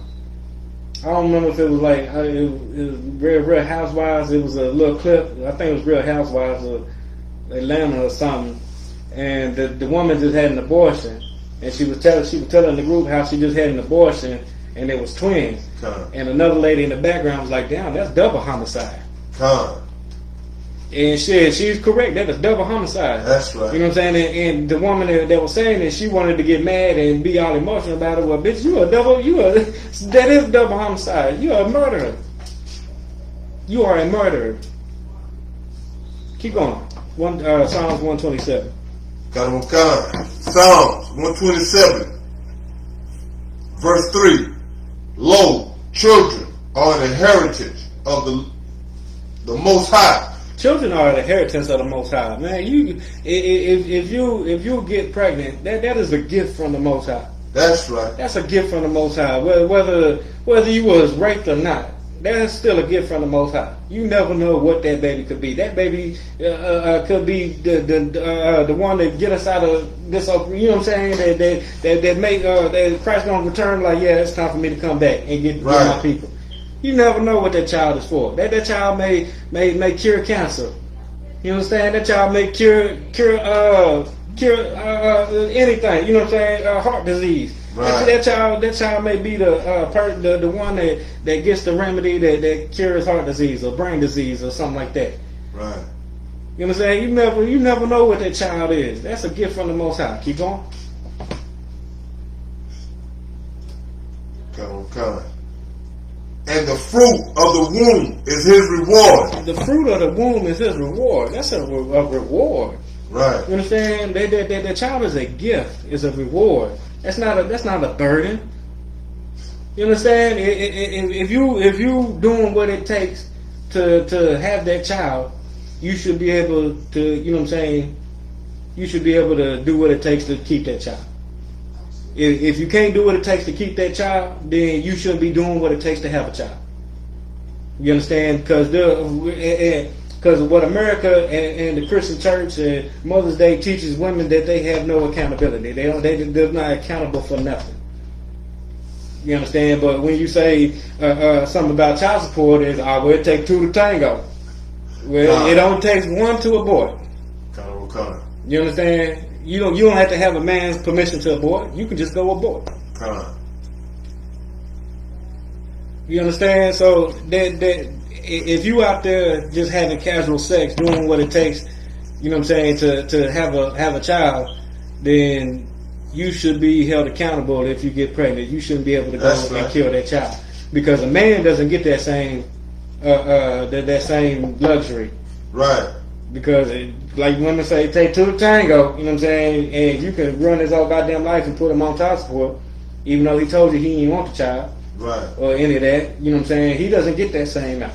don't remember if it was like it was Real Housewives. It was a little clip. I think it was Real Housewives of Atlanta or something. And the woman just had an abortion, and she was telling the group how she just had an abortion, and it was twins. And another lady in the background was like, "Damn, that's double homicide." And she's correct. That is double homicide. That's right. You know what I'm saying? And the woman that was saying that she wanted to get mad and be all emotional about it. Well, bitch, that is double homicide. You are a murderer. You are a murderer. Keep going. Psalms 127. Psalms 127, verse 3. Lo, children are the heritage of the Most High. Children are the inheritance of the Most High. Man, if you get pregnant, that is a gift from the Most High. That's right. That's a gift from the Most High. Whether you was raped or not, that's still a gift from the Most High. You never know what that baby could be. That baby could be the one that get us out of this. You know what I'm saying? That make that Christ gonna return. Like, yeah, it's time for me to come back and get my people. You never know what that child is for. That child may cure cancer. You understand? That child may cure anything. You know what I'm saying? Heart disease. Right. That child may be the one that gets the remedy that cures heart disease or brain disease or something like that. Right. You know what I'm saying? You never know what that child is. That's a gift from the Most High. Keep going. Come. And the fruit of the womb is his reward. The fruit of the womb is his reward. That's a reward. Right. You understand? The child is a gift. Is a reward. That's not a burden. You understand? If you doing what it takes to have that child, you should be able to. You know what I'm saying? You should be able to do what it takes to keep that child. If you can't do what it takes to keep that child, then you shouldn't be doing what it takes to have a child. You understand? Because what America and the Christian church and Mother's Day teaches women that they have no accountability. They're not accountable for nothing. You understand? But when you say something about child support, is it takes two to tango. Well, it only takes one to abort. You understand? You don't have to have a man's permission to abort. You can just go abort. You understand? So that if you out there just having casual sex, doing what it takes, you know what I'm saying, to have a child, then you should be held accountable if you get pregnant. You shouldn't be able to go and kill that child, because a man doesn't get that same that same luxury. Right. Because like women say, it take two to tango. You know what I'm saying? And you can run his whole goddamn life and put him on child support, even though he told you he didn't want the child. Right. Or any of that. You know what I'm saying? He doesn't get that same out.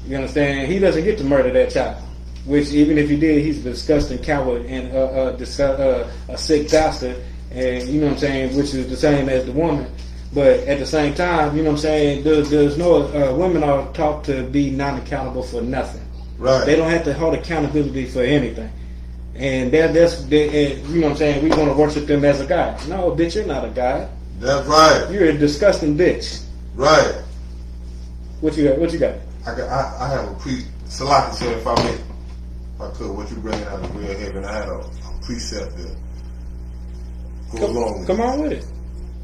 You understand? He doesn't get to murder that child. Which, even if he did, he's a disgusting coward and a sick bastard. And you know what I'm saying? Which is the same as the woman. But at the same time, you know what I'm saying? There's no women are taught to be non-accountable for nothing. Right. They don't have to hold accountability for anything. And that's you know what I'm saying? We want to worship them as a god. No, bitch, you're not a god. That's right. You're a disgusting bitch. Right. What you got? I have a Salaki said, if I could, what you bringing out of real heaven, I had a precept there. Go along. Come on with it.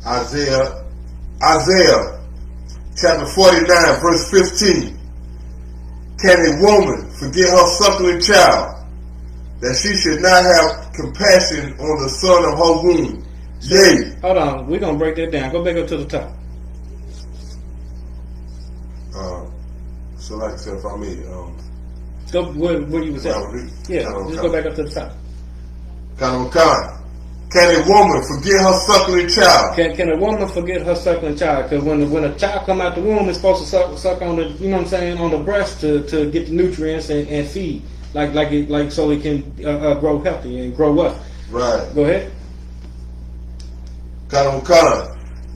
Isaiah chapter 49, verse 15. Can a woman forget her suckling child, that she should not have compassion on the son of her womb? Yea. Hold on, we're gonna break that down. Go back up to the top. So like I said, if I may, go where you was at. Yeah, just go back up to the top. Can a woman forget her suckling child? Can a woman forget her suckling child? Because when a child come out the womb, it's supposed to suck on the, you know what I'm saying, on the breast to get the nutrients and feed, like so it can grow healthy and grow up. Right. Go ahead. Kind.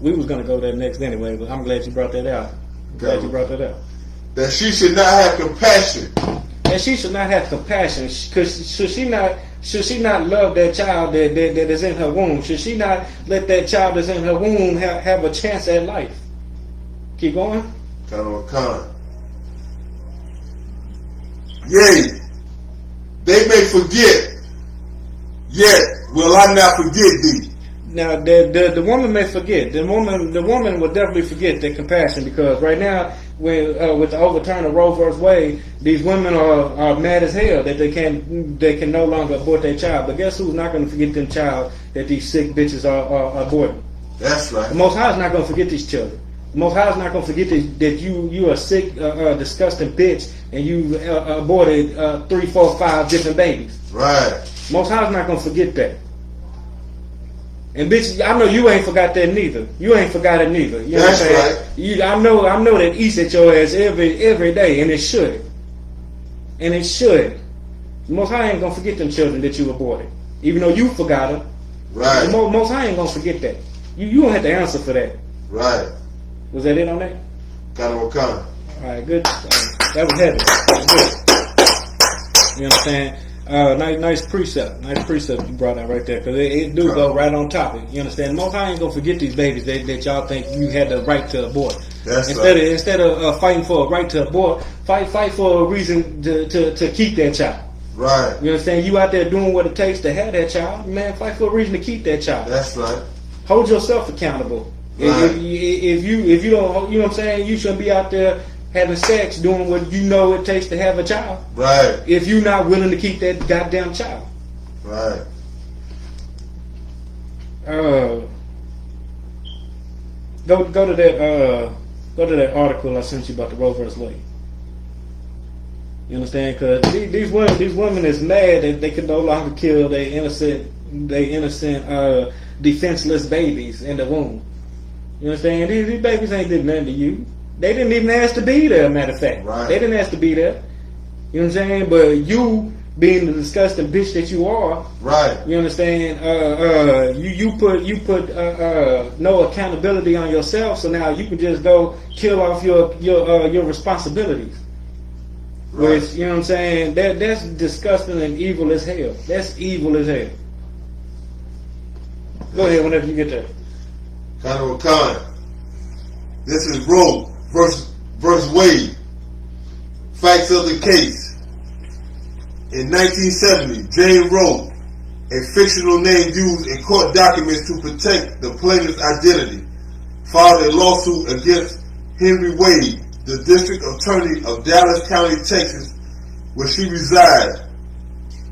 We was gonna go there next anyway, but I'm glad you brought that out. That she should not have compassion. That she should not have compassion. Because should she not love that child that is in her womb? Should she not let that child that's in her womb have a chance at life? Keep going. Kind. Yea, they may forget, yet will I not forget thee. Now the woman may forget. The woman will definitely forget that compassion, because right now with the overturn of Roe vs. Wade, these women are mad as hell that they can no longer abort their child. But guess who's not going to forget them child that these sick bitches are aborting? That's right. The Most High is not going to forget these children. The Most High is not going to forget that you are sick, disgusting bitch, and you aborted 3, 4, 5 different babies. Right. Most High is not going to forget that. And bitch, I know you ain't forgot that neither. You ain't forgot it neither. You know That's what I'm saying? I know that eats at your ass every day, and it should. And it should. The Most High ain't gonna forget them children that you aborted, even though you forgot them. Right. The Most High ain't gonna forget that. You don't have to answer for that. Right. Was that it on that? Kind of kind. All right, good. That was heavy. That was good. You know what I'm saying? Nice precept you brought out right there, because it do go right on topic. You understand? Most High ain't gonna forget these babies that y'all think you had the right to abort. That's Instead of fighting for a right to abort, fight for a reason to keep that child. Right. You understand? You out there doing what it takes to have that child, man. Fight for a reason to keep that child. That's right. Hold yourself accountable. Right. If you don't, you know what I'm saying? You shouldn't be out there having sex, doing what you know it takes to have a child. Right. If you're not willing to keep that goddamn child. Right. Go to that article I sent you about the Roe vs. Wade. You understand? Because these women is mad that they can no longer kill their innocent, defenseless babies in the womb. You understand? These babies ain't did nothing to you. They didn't even ask to be there, matter of fact. Right. They didn't ask to be there. You know what I'm saying? But you, being the disgusting bitch that you are, right? You understand? You put no accountability on yourself, so now you can just go kill off your responsibilities. Right. Which, you know what I'm saying? That's disgusting and evil as hell. That's evil as hell. Go ahead whenever you get there. Kind of kind. This is Roe versus Wade. Facts of the case. In 1970, Jane Roe, a fictional name used in court documents to protect the plaintiff's identity, filed a lawsuit against Henry Wade, the district attorney of Dallas County, Texas, where she resides,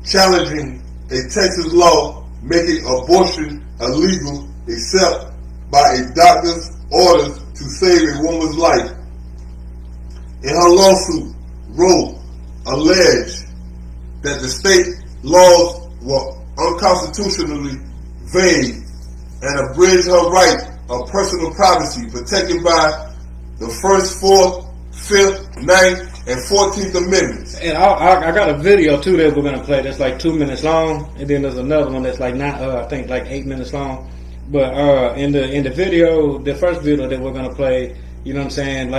challenging a Texas law making abortion illegal except by a doctor's orders to save a woman's life. In her lawsuit, Roe alleged that the state laws were unconstitutionally vague and abridged her right of personal privacy protected by the First, Fourth, Fifth, 9th, and 14th Amendments. And I got a video too that we're gonna play that's like 2 minutes long, and then there's another one that's like I think like 8 minutes long. But in the video, the first video that we're gonna play, you know what I'm saying,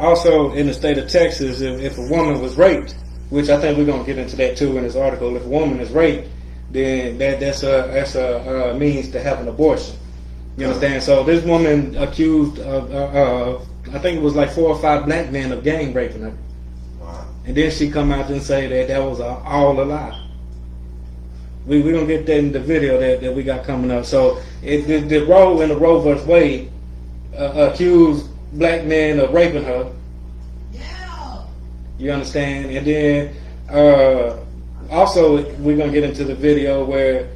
also in the state of Texas, if a woman was raped, which I think we're gonna get into that too in this article, if a woman is raped, then that's a means to have an abortion. You understand? So this woman accused of I think it was like 4 or 5 black men of gang raping her. Wow. And then she come out and say that was all a lie. We're going to get that in the video that we got coming up. So the Roe in the Roe vs. Wade accused black men of raping her. Yeah. You understand? And then also we're going to get into the video where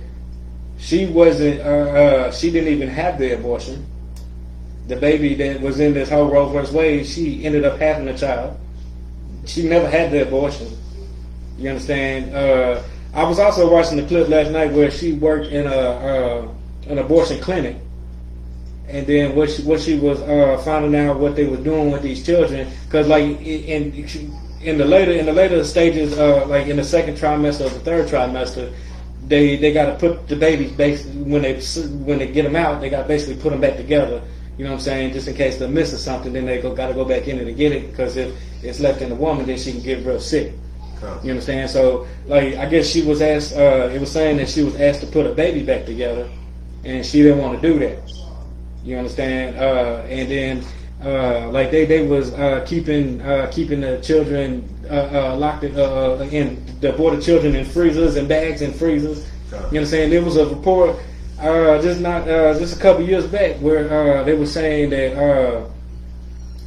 she wasn't, she didn't even have the abortion. The baby that was in this whole Roe vs. Wade, she ended up having a child. She never had the abortion. You understand? I was also watching the clip last night where she worked in an abortion clinic, and then what she was finding out what they were doing with these children, because like in the later stages, like in the second trimester or the third trimester, they got to put the babies basically when they get them out, they got to basically put them back together. You know what I'm saying? Just in case they're missing something, then they got to go back in and get it, because if it's left in the woman, then she can get real sick. You understand? So, like, I guess she was asked, it was saying that she was asked to put a baby back together, and she didn't want to do that. You understand? And then, like, they was keeping the children locked in the aborted children in freezers and bags in freezers. You understand? There was a report just a couple years back where they were saying that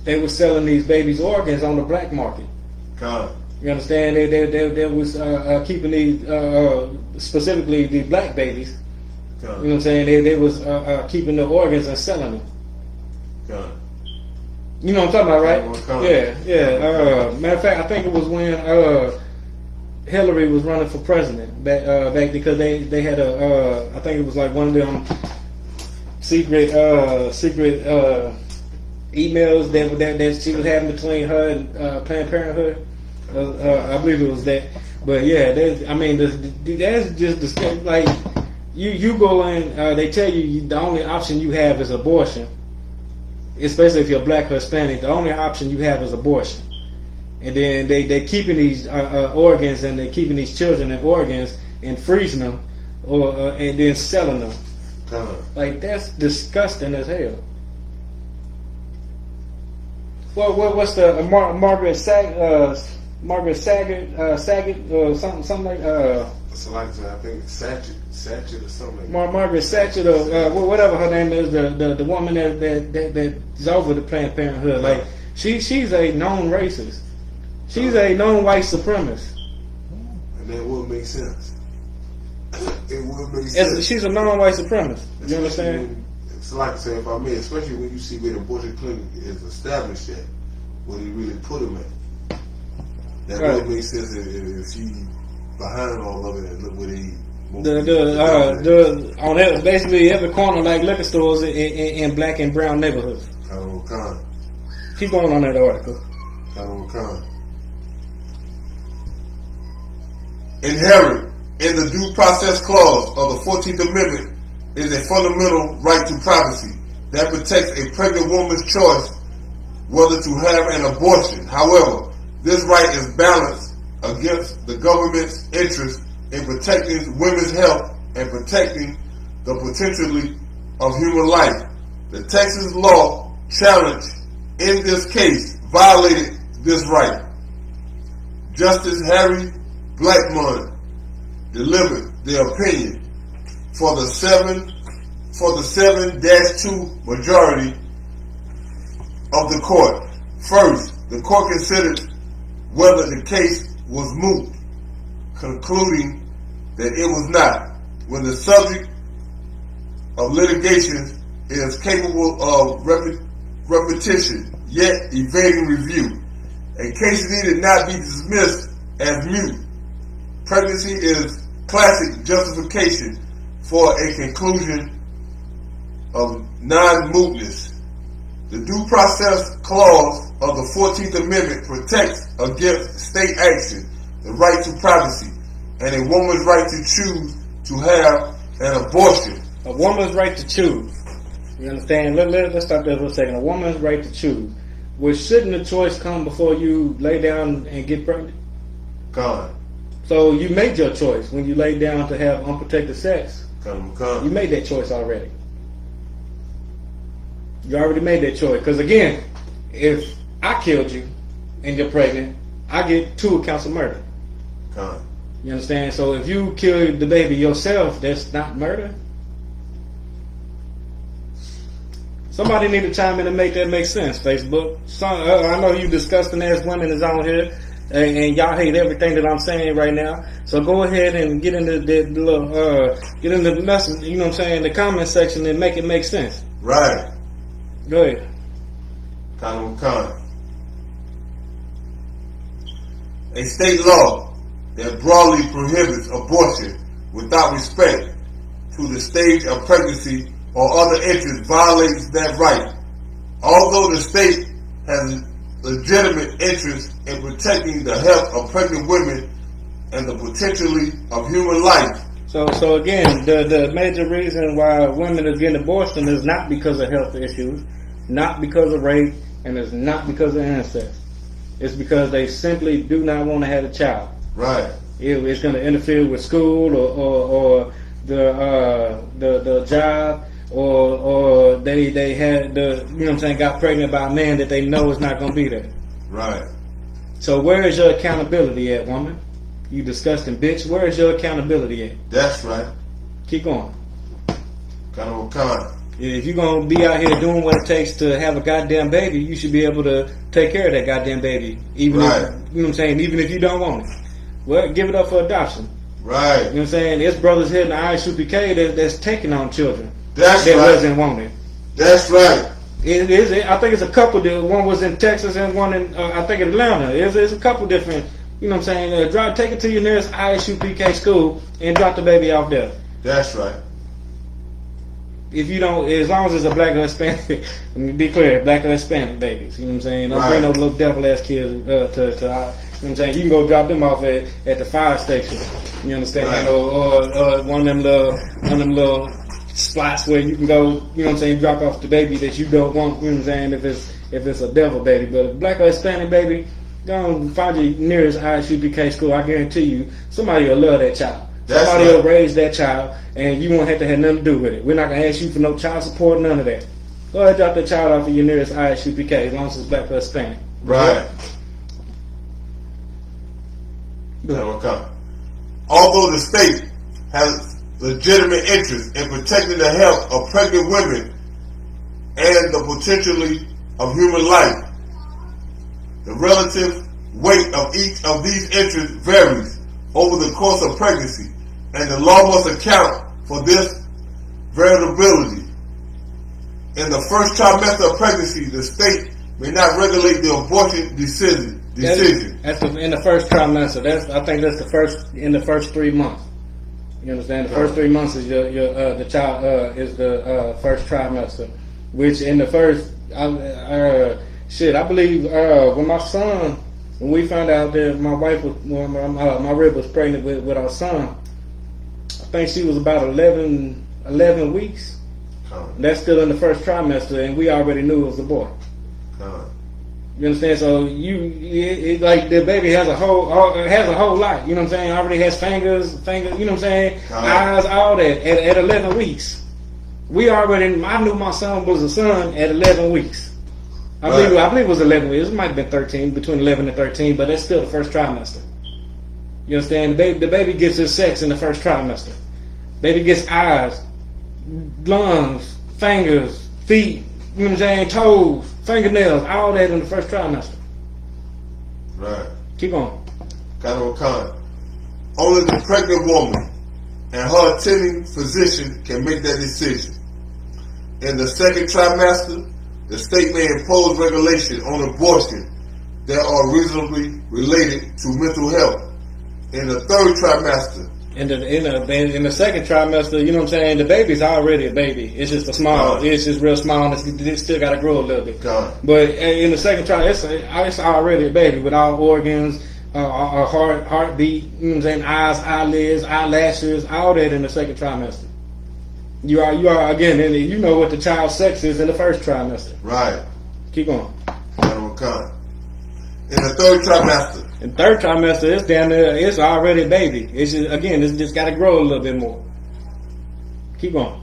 they were selling these babies' organs on the black market. Con. You understand? They was keeping these specifically the black babies. Con. You know what I'm saying? They was keeping the organs and selling them. Con. You know what I'm talking about, right? Yeah. Matter of fact, I think it was when Hillary was running for president back because they had I think it was like one of them secret emails that she was having between her and Planned Parenthood. I believe it was that. But yeah, that's just disgusting. Like you go in, they tell you the only option you have is abortion. Especially if you're black or Hispanic, the only option you have is abortion. And then they keeping these organs, and they keeping these children in organs and freezing them, and then selling them. Like, that's disgusting as hell. What's the Margaret Saget or something like It's like I think Satchel or something. Margaret Satchel or whatever her name is, the woman that's over the Planned Parenthood. Like she's a known racist. She's a known white supremacist. And that would make sense. It would make sense. She's a known white supremacist. You understand? It's like saying, if I may, especially when you see where the abortion clinic is established at, where they really put them at. That would make sense if she behind all of it and look where they. On basically every corner, like liquor stores in black and brown neighborhoods. Keep going on that article. Inherent in the Due Process Clause of the 14th Amendment is a fundamental right to privacy that protects a pregnant woman's choice whether to have an abortion. However, this right is balanced against the government's interest in protecting women's health and protecting the potentiality of human life. The Texas law challenged in this case violated this right. Justice Harry Blackmun delivered the opinion for the 7-2 majority of the court. First, the court considered whether the case was moot, concluding that it was not. When the subject of litigation is capable of repetition, yet evading review, a case needed not be dismissed as moot. Pregnancy is classic justification for a conclusion of non-mootness. The Due Process Clause of the 14th Amendment protects against state action, the right to privacy, and a woman's right to choose to have an abortion. A woman's right to choose. You understand? Let's stop there for a second. A woman's right to choose. Well, shouldn't the choice come before you lay down and get pregnant? Gone. So you made your choice when you laid down to have unprotected sex. Come. You made that choice already. You already made that choice. Because again, if I killed you and you're pregnant, I get 2 accounts of murder. Gone. You understand? So if you kill the baby yourself, that's not murder. Somebody need to chime in and make that make sense, Facebook. I know you disgusting ass women is on here, and y'all hate everything that I'm saying right now. So go ahead and get into the message. You know what I'm saying? The comment section and make it make sense. Right. Go ahead. Con. A state law that broadly prohibits abortion without respect to the stage of pregnancy or other interests violates that right. Although the state has legitimate interest in protecting the health of pregnant women and the potentiality of human life. So again, the major reason why women are getting abortion is not because of health issues, not because of rape, and it's not because of incest. It's because they simply do not want to have a child. Right. It's going to interfere with school or the job, or they had got pregnant by a man that they know is not going to be there. Right. So where is your accountability at, woman? You disgusting bitch. Where is your accountability at? That's right. Keep going. Con. If you're gonna be out here doing what it takes to have a goddamn baby, you should be able to take care of that goddamn baby, even if, you know what I'm saying, even if you don't want it. Well, give it up for adoption. Right. You know what I'm saying? There's brothers here in the I.S.U.P.K. that's taking on children That's that right. wasn't wanted. That's right. It is. I think it's a couple. One was in Texas and one in I think in Atlanta. It's a couple different. You know what I'm saying? Take it to your nearest I.S.U.P.K. school and drop the baby off there. That's right. If you don't, as long as it's a black or Hispanic, let me be clear, black or Hispanic babies. You know what I'm saying? Don't bring no little devil ass kids to you know what I'm saying? You can go drop them off at the fire station. You understand? Right. Or one of them little spots where you can go, you know what I'm saying, drop off the baby that you don't want, you know what I'm saying, if it's a devil baby. But a black or Hispanic baby, go and find your nearest I.S.U.P.K. school. I guarantee you, somebody will love that child. Somebody will raise that child, and you won't have to have nothing to do with it. We're not going to ask you for no child support, none of that. Go ahead and drop that child off at your nearest I.S.U.P.K. as long as it's black or Hispanic. Right. Okay. Although the state has legitimate interest in protecting the health of pregnant women and the potentially of human life, the relative weight of each of these interests varies over the course of pregnancy, and the law must account for this variability. In the first trimester of pregnancy, the state may not regulate the abortion decision. That's in the first trimester. I think that's in the first 3 months. You understand? The first 3 months is the child is the first trimester, which in the first I believe when we found out that my wife was my rib was pregnant with our son, I think she was about 11 weeks. That's still in the first trimester, and we already knew it was a boy. You understand? So like the baby has a whole lot. You know what I'm saying? Already has fingers. You know what I'm saying? Eyes, all that. At 11 weeks, I knew my son was a son at 11 weeks. I believe it was 11 weeks. It might have been 13, between 11 and 13, but that's still the first trimester. You understand? The baby gets his sex in the first trimester. Baby gets eyes, lungs, fingers, feet. You know what I'm saying? Toes, fingernails, all that in the first trimester. Right. Keep going. Only the pregnant woman and her attending physician can make that decision. In the second trimester, the state may impose regulation on abortion that are reasonably related to mental health. In the third trimester, in the second trimester, you know what I'm saying, the baby's already a baby. It's just it's just real small, and it's still got to grow a little bit. But in the second trimester, it's already a baby with all organs, a heartbeat, you know what I'm saying, eyes, eyelids, eyelashes, all that in the second trimester. You are again, and you know what the child's sex is in the first trimester. Right. Keep going. In the third trimester. In the third trimester, it's down there. It's already a baby. It's just got to grow a little bit more. Keep going.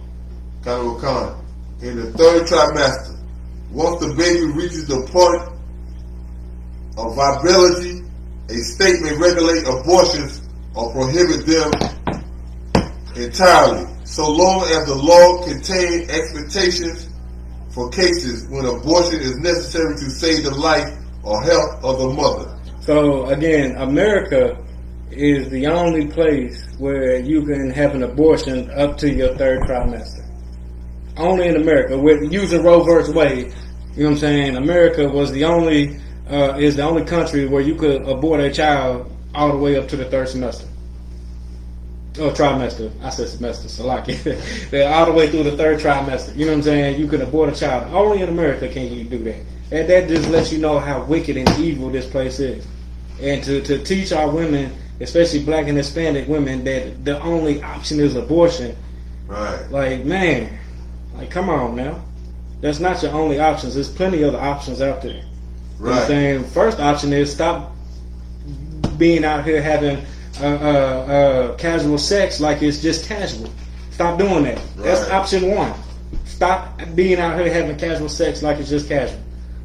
In the third trimester, once the baby reaches the point of viability, a state may regulate abortions or prohibit them entirely, so long as the law contains expectations for cases when abortion is necessary to save the life or health of the mother. So again, America is the only place where you can have an abortion up to your third trimester. Only in America, with using Roe versus Wade. You know what I'm saying? America was the only country where you could abort a child all the way up to the third semester. Oh, trimester. I said semester, so like it. All the way through the third trimester. You know what I'm saying? You can abort a child. Only in America can you do that. And that just lets you know how wicked and evil this place is. And to teach our women, especially black and Hispanic women, that the only option is abortion. Right. Like, man, like, come on now. That's not your only options. There's plenty of other options out there. Right. You know what I'm saying? First option is stop being out here having casual sex like it's just casual. Stop doing that. Right. That's option one. Stop being out here having casual sex like it's just casual.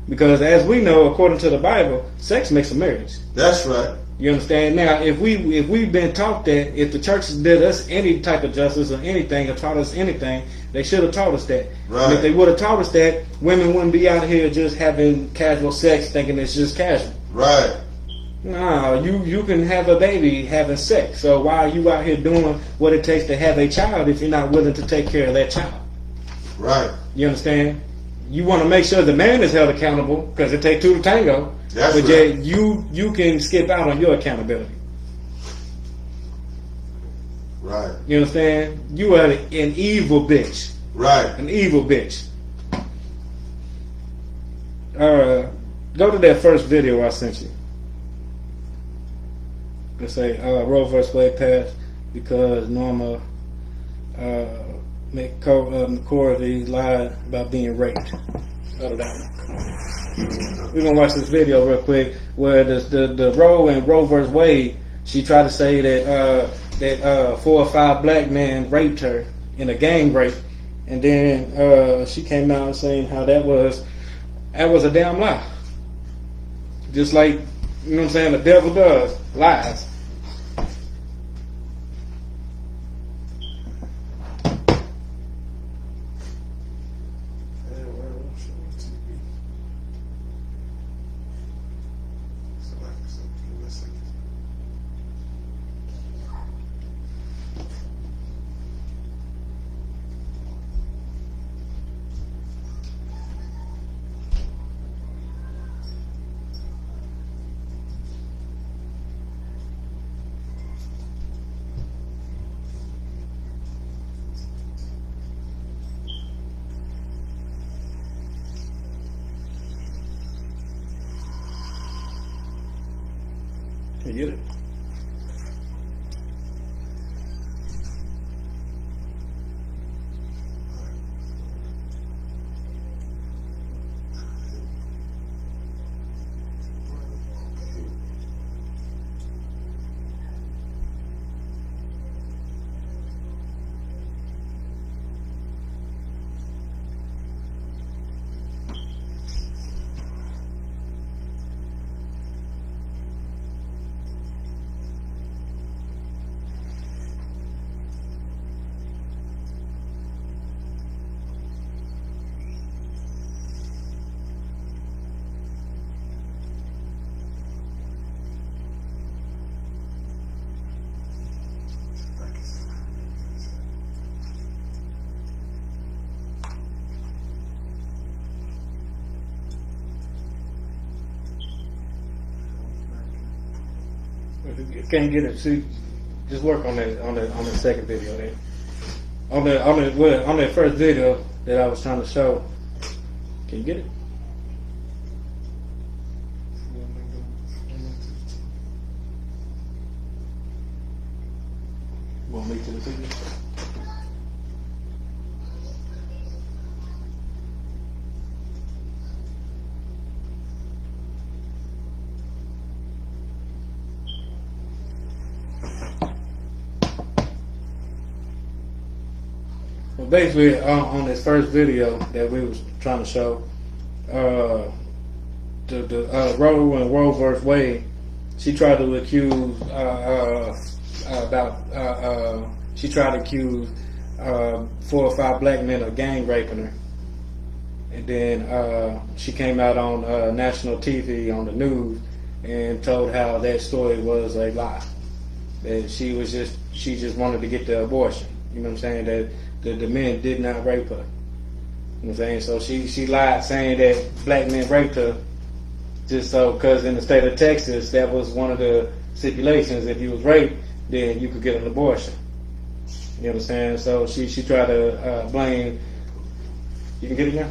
Because as we know, according to the Bible, sex makes a marriage. That's right. You understand? Now, if we've been taught that, if the churches did us any type of justice or anything or taught us anything, they should have taught us that. Right. And if they would have taught us that, women wouldn't be out here just having casual sex, thinking it's just casual. Right. No, you can have a baby having sex. So why are you out here doing what it takes to have a child if you're not willing to take care of that child? Right. You understand? You want to make sure the man is held accountable because it takes two to tango. That's but right. yet you can skip out on your accountability. Right. You understand? You are an evil bitch. Right. An evil bitch. Go to that first video I sent you. Let's say Roe vs. Wade passed because Norma McCorvey lied about being raped. Go to that one. We're gonna watch this video real quick where the Roe and Roe vs. Wade, she tried to say that 4 or 5 black men raped her in a gang rape, and then she came out saying how that was a damn lie. Just like, you know what I'm saying, the devil does lies. You get it? If you can't get it, see, just work on the second video then. On that first video that I was trying to show, can you get it? Want me to the video? Well, basically, on this first video that we was trying to show, the Roe and Roe vs. Wade, she tried to accuse she tried to accuse 4 or 5 black men of gang raping her, and then she came out on national TV on the news and told how that story was a lie. That she just wanted to get the abortion. You know what I'm saying? That the men did not rape her. You know what I'm saying? So she lied saying that black men raped her just so, because in the state of Texas, that was one of the stipulations. If you was raped, then you could get an abortion. You know what I'm saying? So she tried to blame. You can get it now?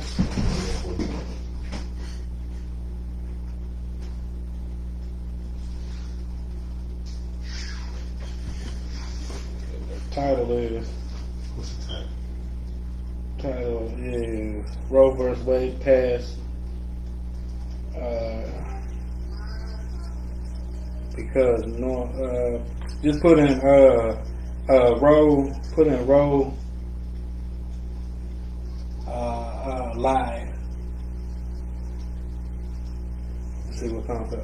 The title is. What's the title? Title is Roe vs. Wade passed because just put in Roe lied. Let's see what comes up.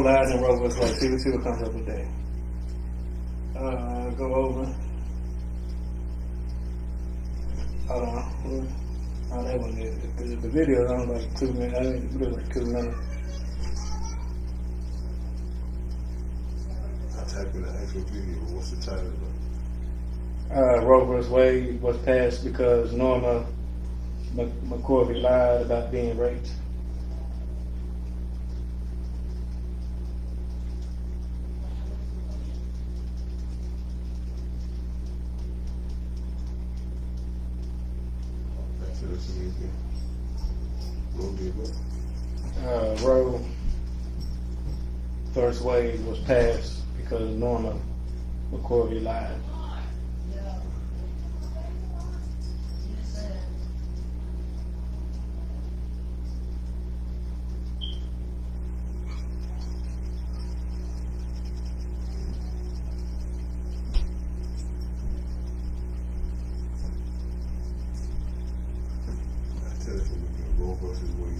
lied and Roe versus Wade. See what comes up with that. Go over. Hold on. Oh, that one is. The video is only like 2 minutes. I think it was like 2 minutes. I type in the actual video. What's the title of it? Roe versus Wade was passed because Norma McCorvey lied about being raped. Roe versus Wade was passed because Norma McCorvey lied.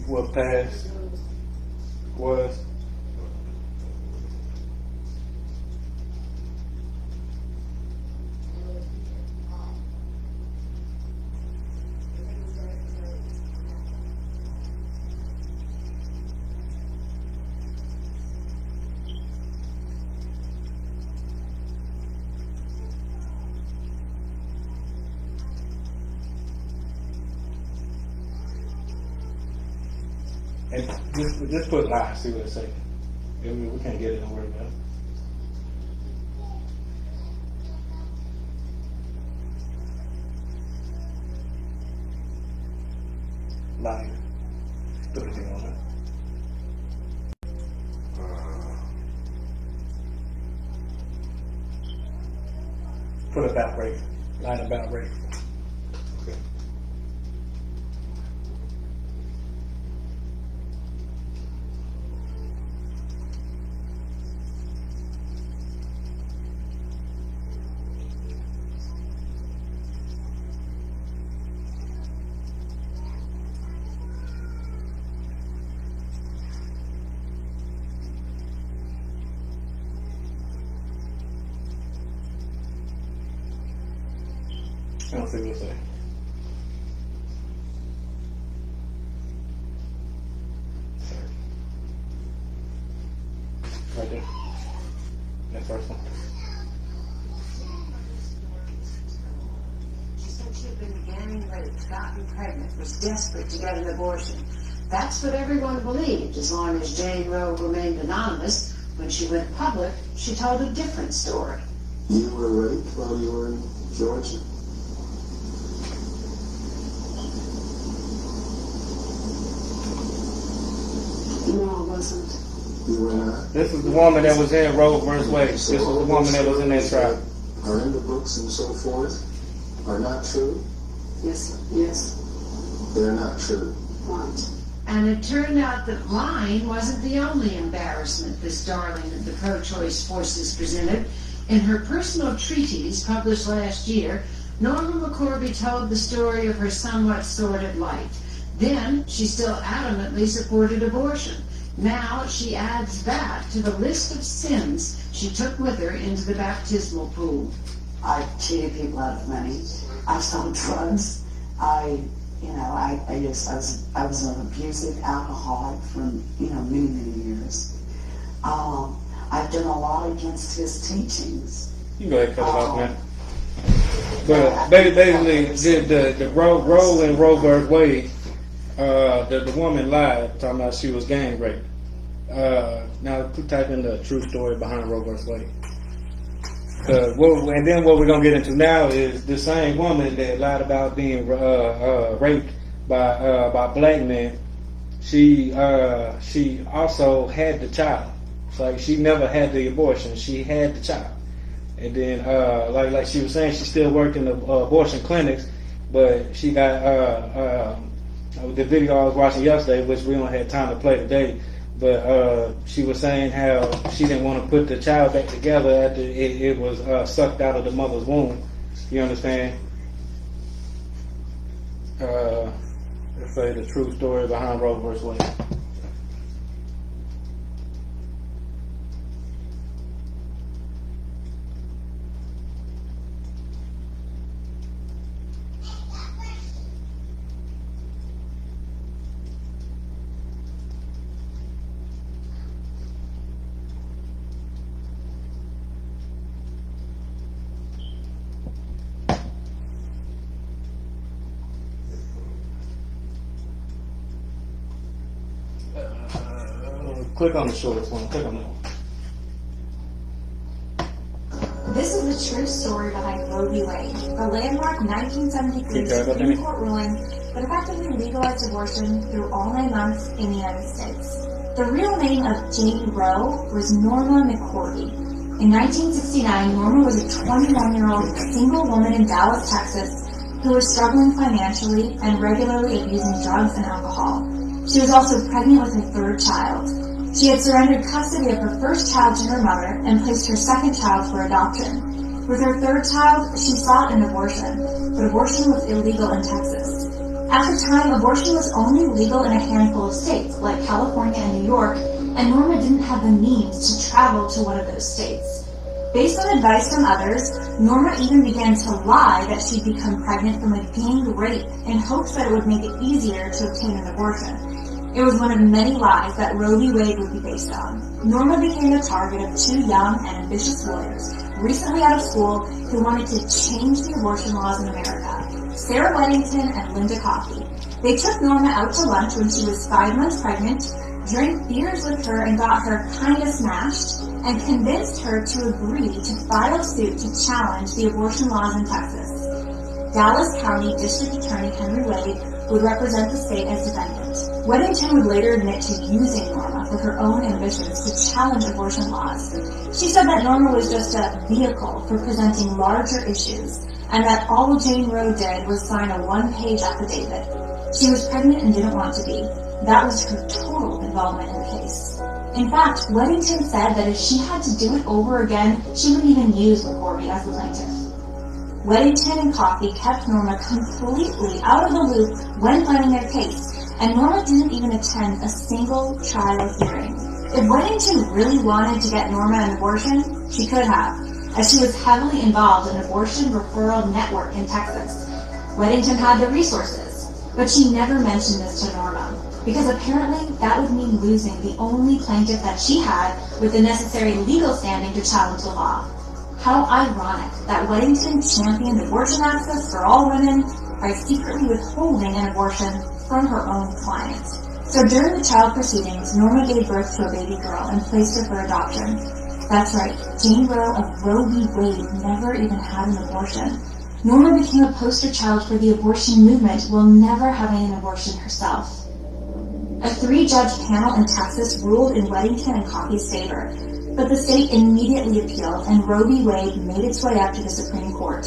What passed was and just put lie, see what it says. We can't get it, don't worry about it. Liar. Put a thing on it. Put about rape. Lying about rape. Okay. I don't see what it say. Right there. That first one. She said she had been gang raped, gotten pregnant, was desperate to get an abortion. That's what everyone believed, as long as Jane Roe remained anonymous. When she went public, she told a different story. You were raped while you were in Georgia? No, it wasn't. You were not? This is the woman that was in Roe versus Wade. This was the woman that was in that trial. Are in the books and so forth are not true? Yes, yes. They're not true. Right. And it turned out that lying wasn't the only embarrassment this darling of the pro-choice forces presented. In her personal treatise published last year, Norma McCorvey told the story of her somewhat sordid life. Then she still adamantly supported abortion. Now she adds that to the list of sins she took with her into the baptismal pool. I cheated people out of money. I sold drugs. I was an abusive alcoholic for many years. I've done a lot against his teachings. You can go ahead and cut it off, man. But basically, the Roe and Roe versus Wade, the woman lied, talking about she was gang raped. Now, type in the true story behind Roe versus Wade. And then what we're gonna get into now is the same woman that lied about being raped by black men. She also had the child. It's like she never had the abortion. She had the child. And then, like she was saying, she still worked in the abortion clinics, but she got the video I was watching yesterday, which we don't have time to play today. But she was saying how she didn't want to put the child back together after it was sucked out of the mother's womb. You understand? Let's say the true story behind Roe versus Wade. Click on the shortest one. Click on that one. This is the true story behind Roe v. Wade, the landmark 1973 Supreme Court ruling that effectively legalized abortion through all 9 months in the United States. The real name of Jane Roe was Norma McCorvey. In 1969, Norma was a 21-year-old single woman in Dallas, Texas, who was struggling financially and regularly abusing drugs and alcohol. She was also pregnant with her 3rd child. She had surrendered custody of her 1st child to her mother and placed her 2nd child for adoption. With her 3rd child, she sought an abortion, but abortion was illegal in Texas. At the time, abortion was only legal in a handful of states, like California and New York, and Norma didn't have the means to travel to one of those states. Based on advice from others, Norma even began to lie that she'd become pregnant from a gang rape in hopes that it would make it easier to obtain an abortion. It was one of many lies that Roe v. Wade would be based on. Norma became the target of 2 young and ambitious lawyers, recently out of school, who wanted to change the abortion laws in America, Sarah Weddington and Linda Coffey. They took Norma out to lunch when she was 5 months pregnant, drank beers with her and got her kinda smashed, and convinced her to agree to file suit to challenge the abortion laws in Texas. Dallas County District Attorney Henry Wade would represent the state as defendant. Weddington would later admit to using Norma for her own ambitions to challenge abortion laws. She said that Norma was just a vehicle for presenting larger issues, and that all Jane Roe did was sign a 1-page affidavit. She was pregnant and didn't want to be. That was her total involvement in the case. In fact, Weddington said that if she had to do it over again, she wouldn't even use McCorvey as the plaintiff. Weddington and Coffey kept Norma completely out of the loop when planning their case, and Norma didn't even attend a single trial hearing. If Weddington really wanted to get Norma an abortion, she could have, as she was heavily involved in an abortion referral network in Texas. Weddington had the resources, but she never mentioned this to Norma, because apparently that would mean losing the only plaintiff that she had with the necessary legal standing to challenge the law. How ironic that Weddington championed abortion access for all women by secretly withholding an abortion from her own client. So during the trial proceedings, Norma gave birth to a baby girl and placed her for adoption. That's right, Jane Roe of Roe v. Wade never even had an abortion. Norma became a poster child for the abortion movement while never having an abortion herself. A 3-judge panel in Texas ruled in Weddington and Coffey's favor, but the state immediately appealed, and Roe v. Wade made its way up to the Supreme Court.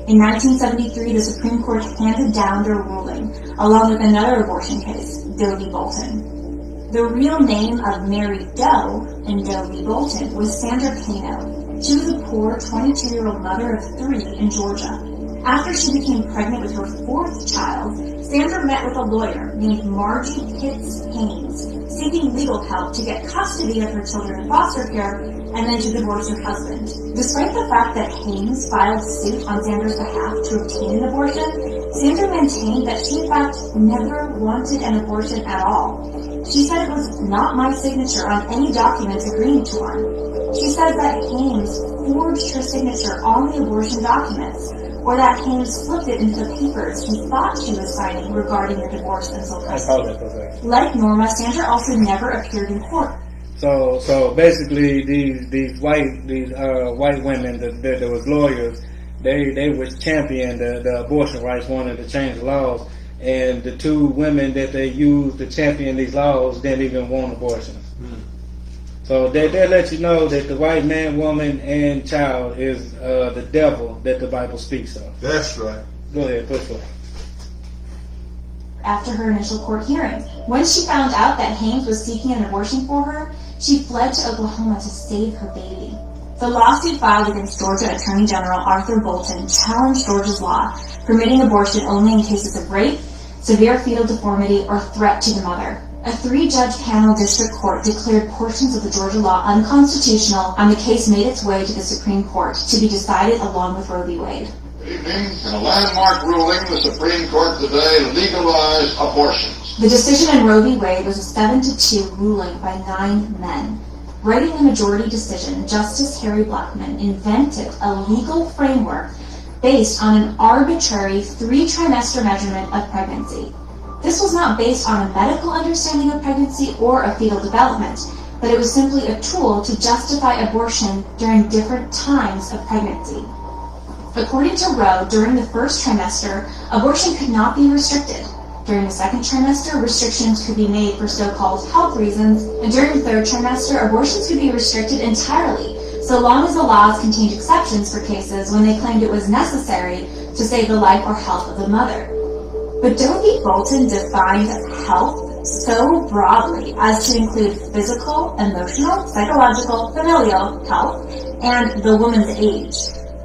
In 1973, the Supreme Court handed down their ruling, along with another abortion case, Doe v. Bolton. The real name of Mary Doe in Doe v. Bolton was Sandra Kano. She was a poor 22-year-old mother of 3 in Georgia. After she became pregnant with her 4th child, Sandra met with a lawyer named Margie Pitts Haynes, seeking legal help to get custody of her children in foster care and then to divorce her husband. Despite the fact that Haynes filed suit on Sandra's behalf to obtain an abortion, Sandra maintained that she in fact never wanted an abortion at all. She said it was not my signature on any documents agreeing to one. She said that Haynes forged her signature on the abortion documents, or that Haynes flipped it into the papers he thought she was signing regarding the divorce and sole custody. Like Norma, Sandra also never appeared in court. So basically, these white women that was lawyers, they was championing the abortion rights, wanted to change the laws, and the 2 women that they used to champion these laws didn't even want abortion. So they let you know that the white man, woman, and child is the devil that the Bible speaks of. That's right. Go ahead, push play. After her initial court hearing, when she found out that Haynes was seeking an abortion for her, she fled to Oklahoma to save her baby. The lawsuit filed against Georgia Attorney General Arthur Bolton challenged Georgia's law, permitting abortion only in cases of rape, severe fetal deformity, or threat to the mother. A 3-judge panel district court declared portions of the Georgia law unconstitutional, and the case made its way to the Supreme Court to be decided along with Roe v. Wade. Good evening. In a landmark ruling, the Supreme Court today legalized abortions. The decision in Roe v. Wade was a 7-2 ruling by 9 men. Writing the majority decision, Justice Harry Blackmun invented a legal framework based on an arbitrary 3-trimester measurement of pregnancy. This was not based on a medical understanding of pregnancy or of fetal development. but it was simply a tool to justify abortion during different times of pregnancy. According to Roe, during the first trimester, abortion could not be restricted. During the second trimester, restrictions could be made for so-called health reasons, and during the third trimester, abortions could be restricted entirely, so long as the laws contained exceptions for cases when they claimed it was necessary to save the life or health of the mother. But Dorothy Bolton defined health so broadly as to include physical, emotional, psychological, familial health, and the woman's age.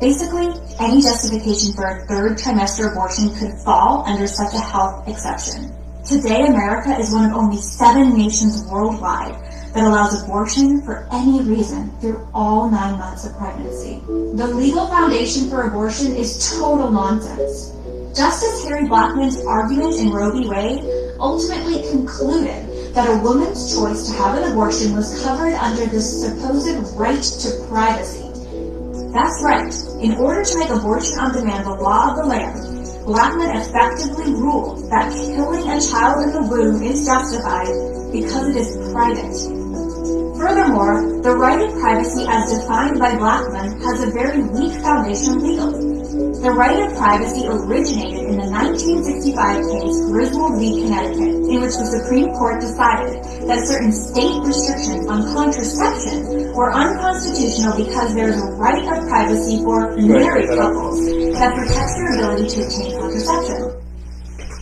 Basically, any justification for a third trimester abortion could fall under such a health exception. Today, America is one of only 7 nations worldwide that allows abortion for any reason through all 9 months of pregnancy. The legal foundation for abortion is total nonsense. Justice Harry Blackmun's argument in Roe v. Wade ultimately concluded that a woman's choice to have an abortion was covered under the supposed right to privacy. That's right. In order to make abortion on demand the law of the land, Blackmun effectively ruled that killing a child in the womb is justified because it is private. Furthermore, the right of privacy as defined by Blackmun has a very weak foundation legally. The right of privacy originated in the 1965 case Griswold v. Connecticut, in which the Supreme Court decided that certain state restrictions on contraception were unconstitutional because there is a right of privacy for married couples that protects their ability to obtain contraception.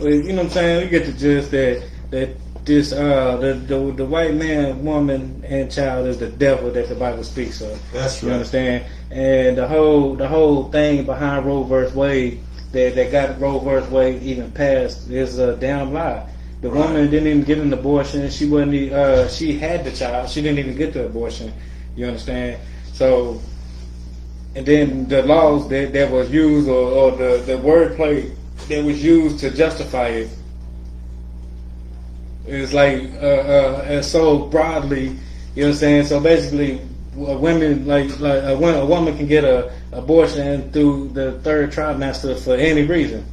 Well, you know what I'm saying? We get the gist that this the white man, woman, and child is the devil that the Bible speaks of. That's right. You understand? And the whole thing behind Roe vs. Wade that got Roe vs. Wade even passed is a damn lie. The woman didn't even get an abortion. She wasn't. She had the child. She didn't even get the abortion. You understand? So, and then the laws that was used, or the wordplay that was used to justify it, it's like so broadly. You know what I'm saying? So basically, women like a woman can get a abortion through the third trimester for any reason.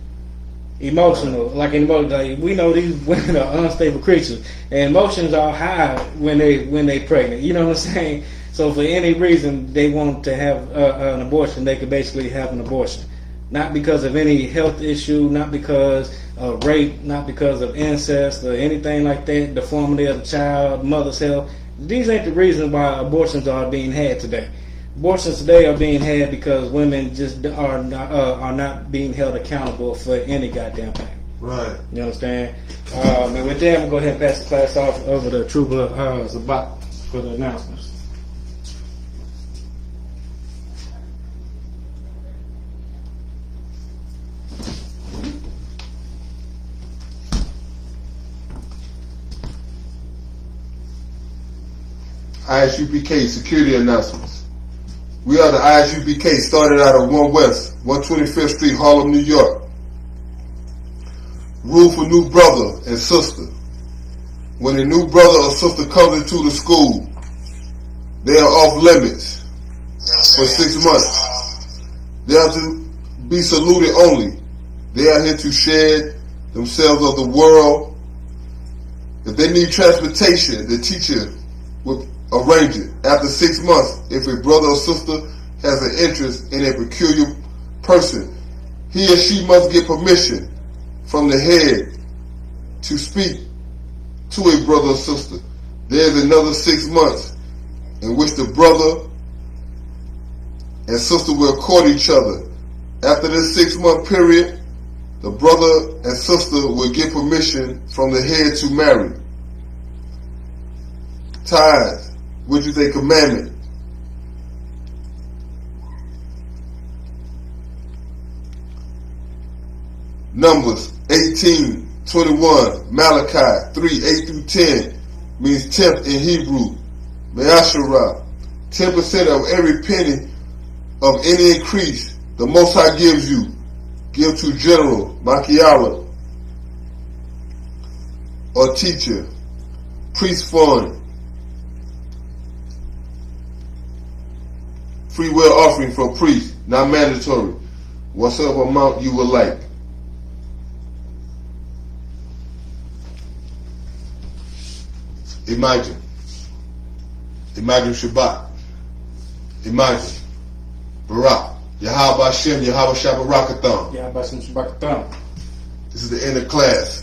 Emotional, like we know these women are unstable creatures, and emotions are high when they pregnant. You know what I'm saying? So for any reason they want to have an abortion, they could basically have an abortion, not because of any health issue, not because of rape, not because of incest or anything like that. Deformity of the child, mother's health. These ain't the reasons why abortions are being had today. Abortions today are being had because women just are not being held accountable for any goddamn thing. Right. You understand? And with that, I'm going to go ahead and pass the class off over to Trooper Zabak for the announcements. I.S.U.P.K. security announcements. We are the I.S.U.P.K. started out of 1 West, 125th Street, Harlem, New York. Rule for new brother and sister. When a new brother or sister comes into the school, they are off limits for 6 months. They are to be saluted only. They are here to shed themselves of the world. If they need transportation, the teacher will arrange it. After 6 months, if a brother or sister has an interest in a peculiar person, he or she must get permission from the head to speak to a brother or sister. There is another 6 months in which the brother and sister will court each other. After this 6 month period, the brother and sister will get permission from the head to marry. Tithes, which is a commandment. Numbers 18:21, Malachi 3:8-10 means 10th in Hebrew. Me'asherah, 10% of every penny of any increase the Most High gives you, give to general, makiala, or teacher. Priest fund, free will offering for priests, not mandatory. Whatever amount you would like. Imagine. Imagine Shabbat. Imagine. Barak. Yahweh Hashem, Yahweh Shabbat Rakathon. Yeah, Bashem Shabakathon. This is the end of class.